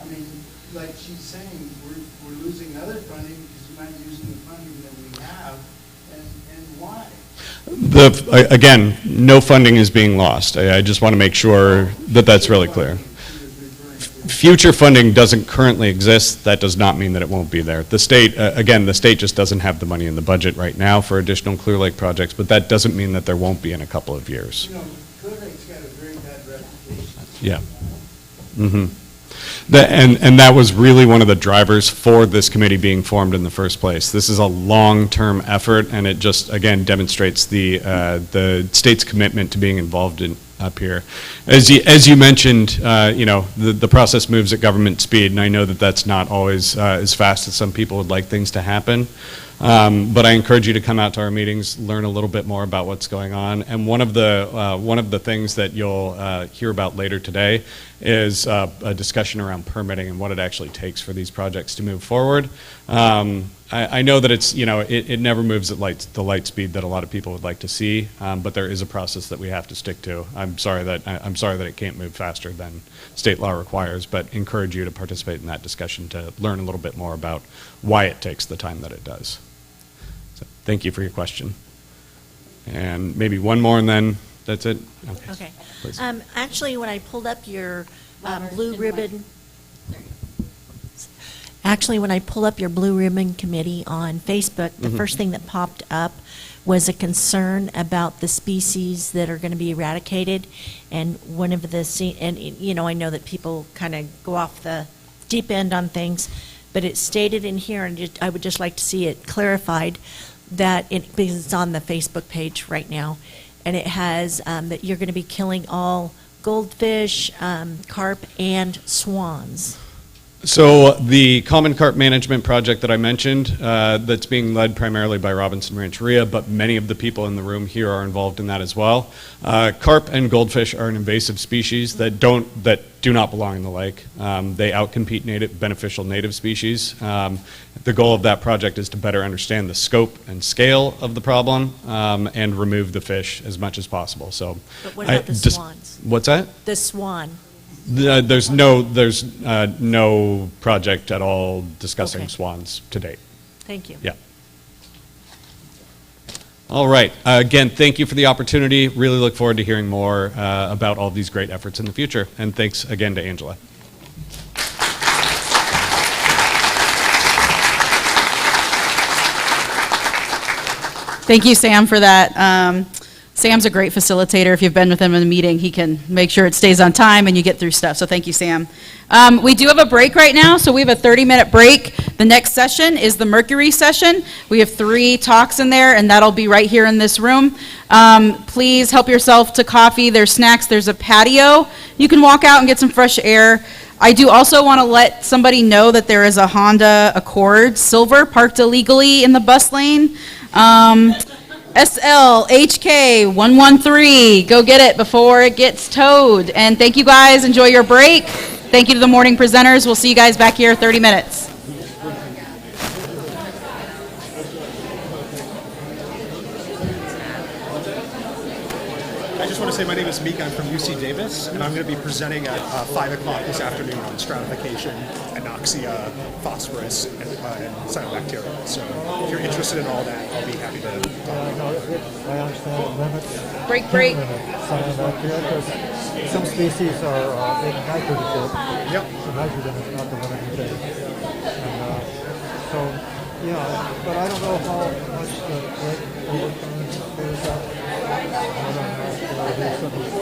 I mean, like she's saying, we're losing other funding because we're not using the funding that we have, and why? Again, no funding is being lost. I just want to make sure that that's really clear. Future funding doesn't currently exist. That does not mean that it won't be there. The state, again, the state just doesn't have the money in the budget right now for additional Clear Lake projects, but that doesn't mean that there won't be in a couple of years. You know, Clear Lake's got a very bad reputation. Yeah. Mm-hmm. And that was really one of the drivers for this committee being formed in the first place. This is a long-term effort, and it just, again, demonstrates the state's commitment to being involved in up here. As you mentioned, you know, the process moves at government speed, and I know that that's not always as fast as some people would like things to happen. But I encourage you to come out to our meetings, learn a little bit more about what's going on. And one of the things that you'll hear about later today is a discussion around permitting and what it actually takes for these projects to move forward. I know that it's, you know, it never moves at the light speed that a lot of people would like to see, but there is a process that we have to stick to. I'm sorry that it can't move faster than state law requires, but encourage you to participate in that discussion to learn a little bit more about why it takes the time that it does. So, thank you for your question. And maybe one more, and then that's it. Okay. Please. Actually, when I pulled up your blue ribbon. Actually, when I pulled up your Blue Ribbon Committee on Facebook, the first thing that popped up was a concern about the species that are going to be eradicated. And one of the, and you know, I know that people kind of go off the deep end on things, but it stated in here, and I would just like to see it clarified, that because it's on the Facebook page right now, and it has that you're going to be killing all goldfish, carp, and swans. So the Common Carp Management Project that I mentioned, that's being led primarily by Robinson Rancheria, but many of the people in the room here are involved in that as well. Carp and goldfish are an invasive species that do not belong in the lake. They outcompete beneficial native species. The goal of that project is to better understand the scope and scale of the problem and remove the fish as much as possible. So, but what about the swans? What's that? The swan. There's no project at all discussing swans to date. Thank you. Yeah. All right. Again, thank you for the opportunity. Really look forward to hearing more about all these great efforts in the future. And thanks again to Angela. Thank you, Sam, for that. Sam's a great facilitator. If you've been with him in a meeting, he can make sure it stays on time and you get through stuff. So thank you, Sam. We do have a break right now, so we have a 30-minute break. The next session is the Mercury session. We have 3 talks in there, and that'll be right here in this room. Please help yourself to coffee. There's snacks. There's a patio. You can walk out and get some fresh air. I do also want to let somebody know that there is a Honda Accord Silver parked illegally in the bus lane. SLHK 113. Go get it before it gets towed. And thank you guys. Enjoy your break. Thank you to the morning presenters. We'll see you guys back here 30 minutes. I just want to say my name is Meek. I'm from UC Davis, and I'm going to be presenting at 5 o'clock this afternoon on stratification, anoxia, phosphorus, and cyanobacteria. So if you're interested in all that, I'll be happy to talk. I understand limits. Break. Cyanobacteria, because some species are nitrogen. Yep. So nitrogen is not the limiting thing. And so, yeah, but I don't know how much the lake overturns clears up. I don't know. There's something to be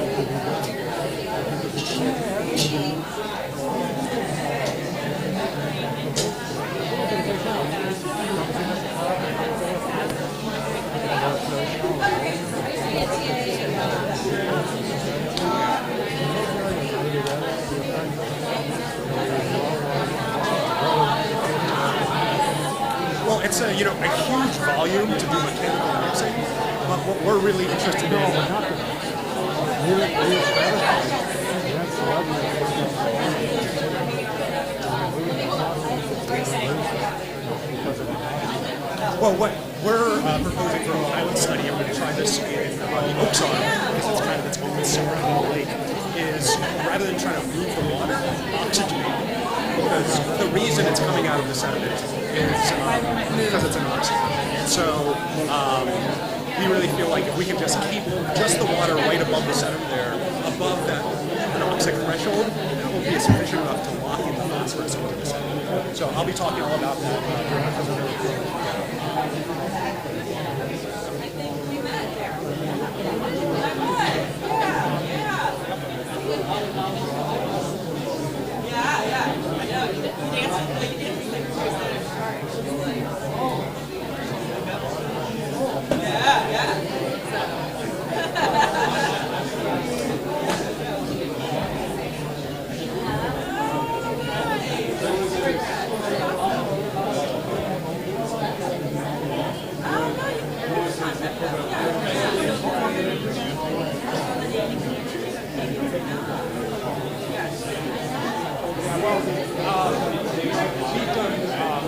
Well, it's a huge volume to do mechanical mixing, but what we're really interested in. Well, what we're proposing for a pilot study, and we're going to try this in the Oaks Arm, because it's kind of its own separate little lake, is rather than trying to move the water, oxygenate it. Because the reason it's coming out of the sediment is because it's an oxygen. So we really feel like if we can just keep just the water right above the sediment there, above that anoxic threshold, that will be sufficient enough to lock in the phosphorus into the sediment. So I'll be talking all about that during my presentation.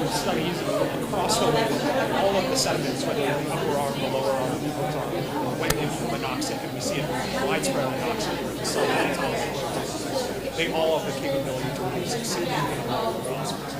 Studies across the lake, all of the sediments, whether in the upper arm, the lower arm, the lower arm, went into anoxic, and we see it widespread anoxic where the sun they all have the capability to release a significant amount of phosphorus.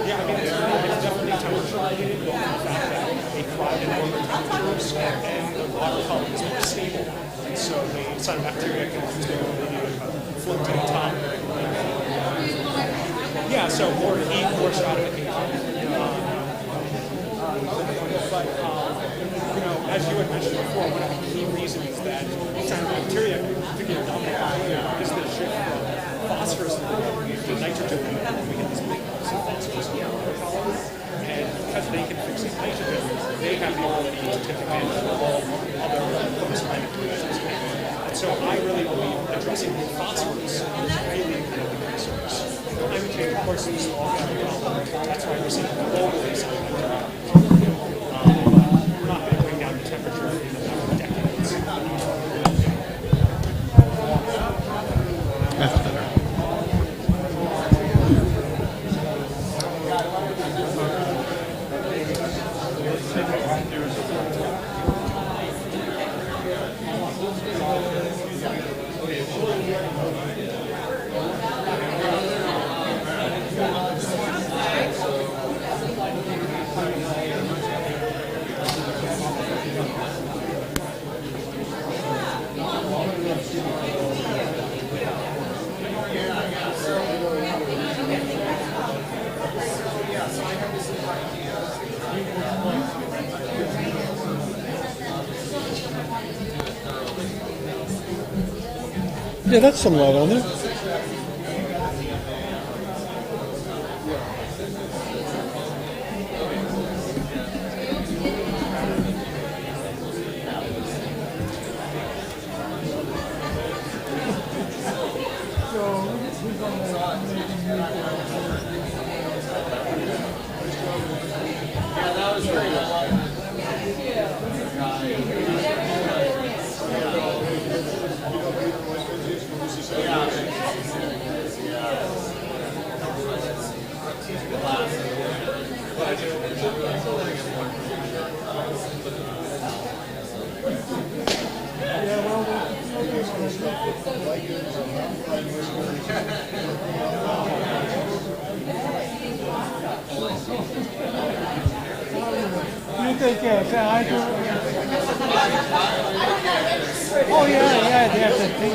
Yeah, I mean, it's definitely temperature related, but the fact that they thrive in warmer temperatures and the water column is more stable. And so the cyanobacteria can use their ability to float to the top. Yeah, so more heat, more stratification. But, as you had mentioned before, one of the key reasons that cyanobacteria figured out is the shift from phosphorus to nitrogen. We get this big phosphorus column, and because they can fix nitrogen, they have the ability to take advantage of all other photosynthetic conditions. And so I really believe addressing phosphorus is really the key source. Climate change, of course, is all problem. That's why we're seeing globally something we're not going to bring down the temperature in a decades. That's better. Yeah, that's some light on there. You take care. I do. Oh yeah, there's a thing.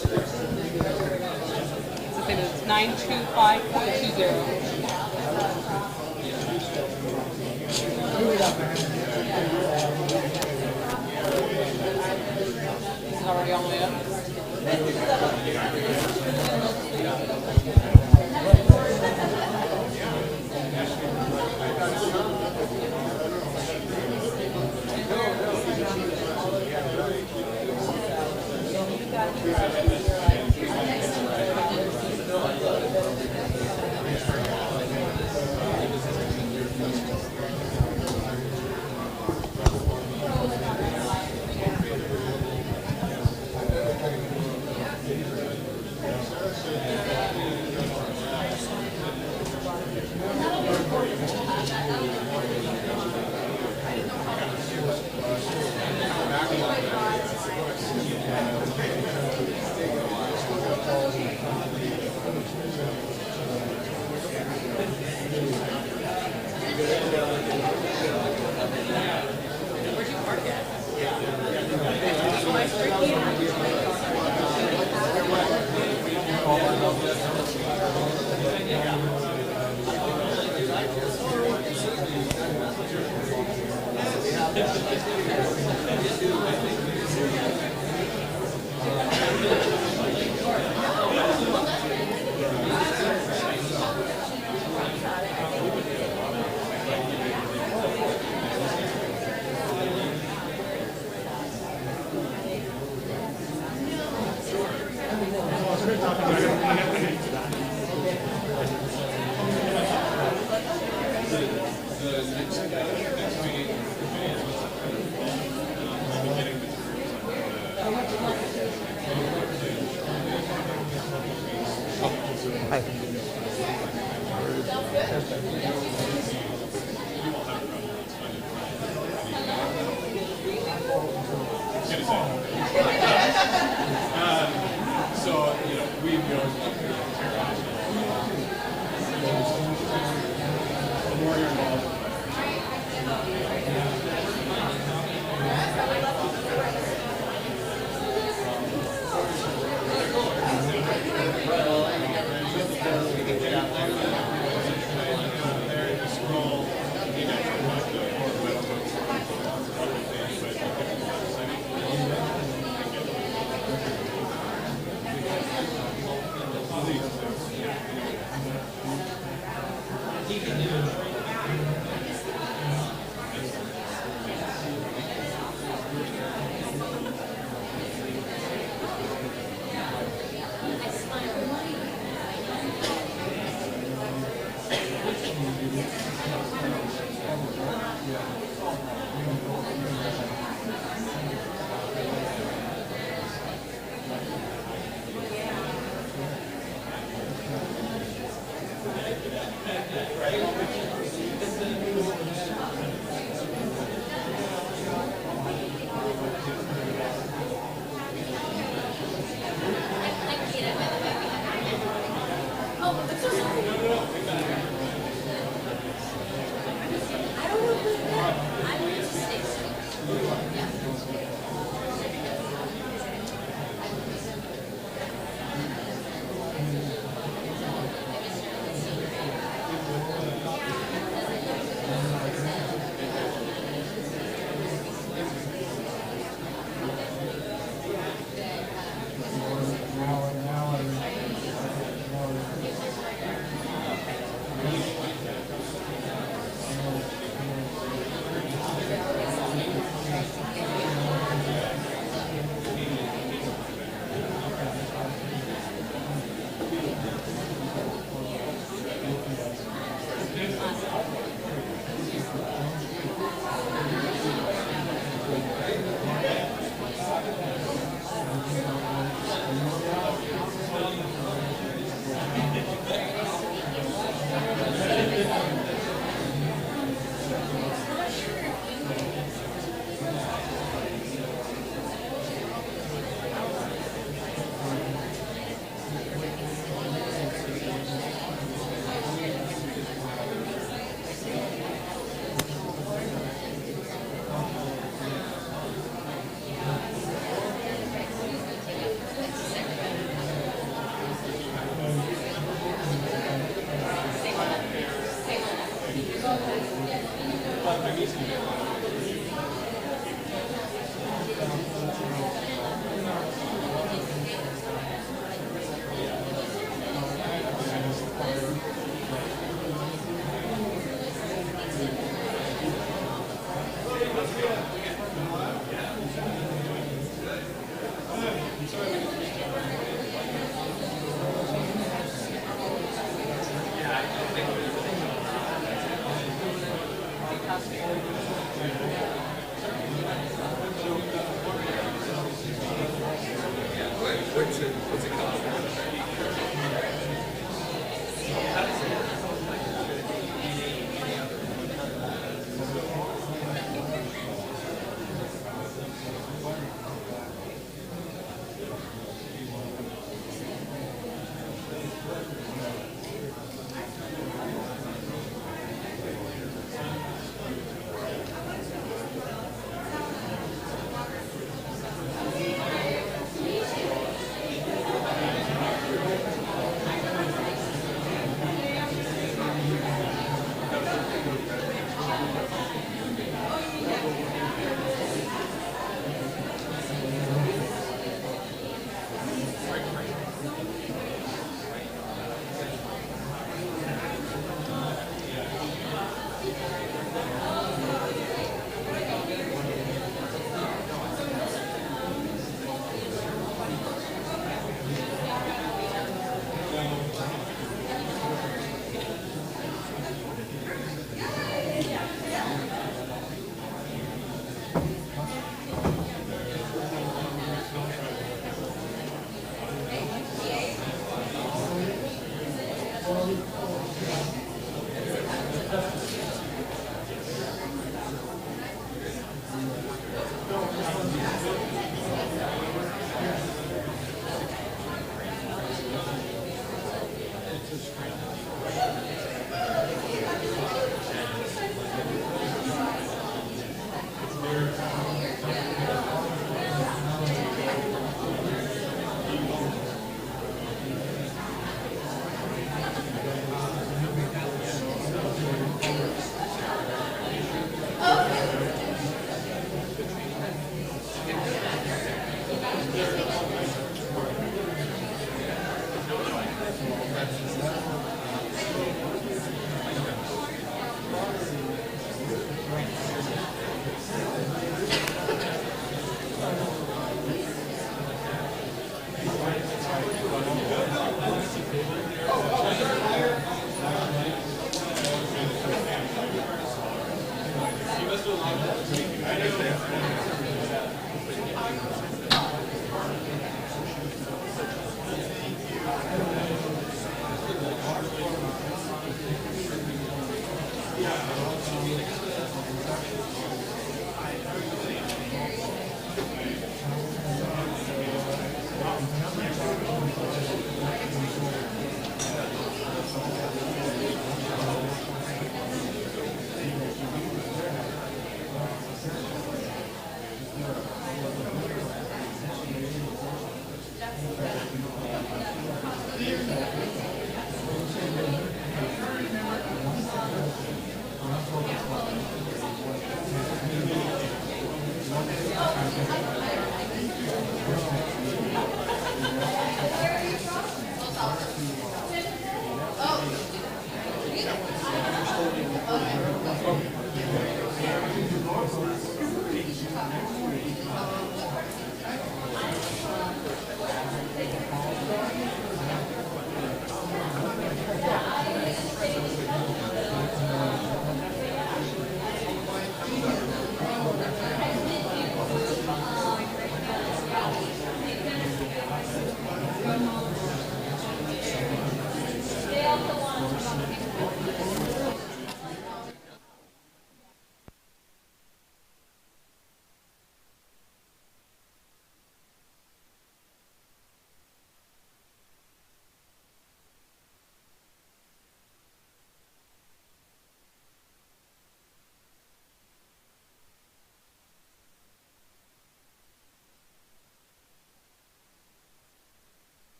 It's 925.20. This is already all the way up.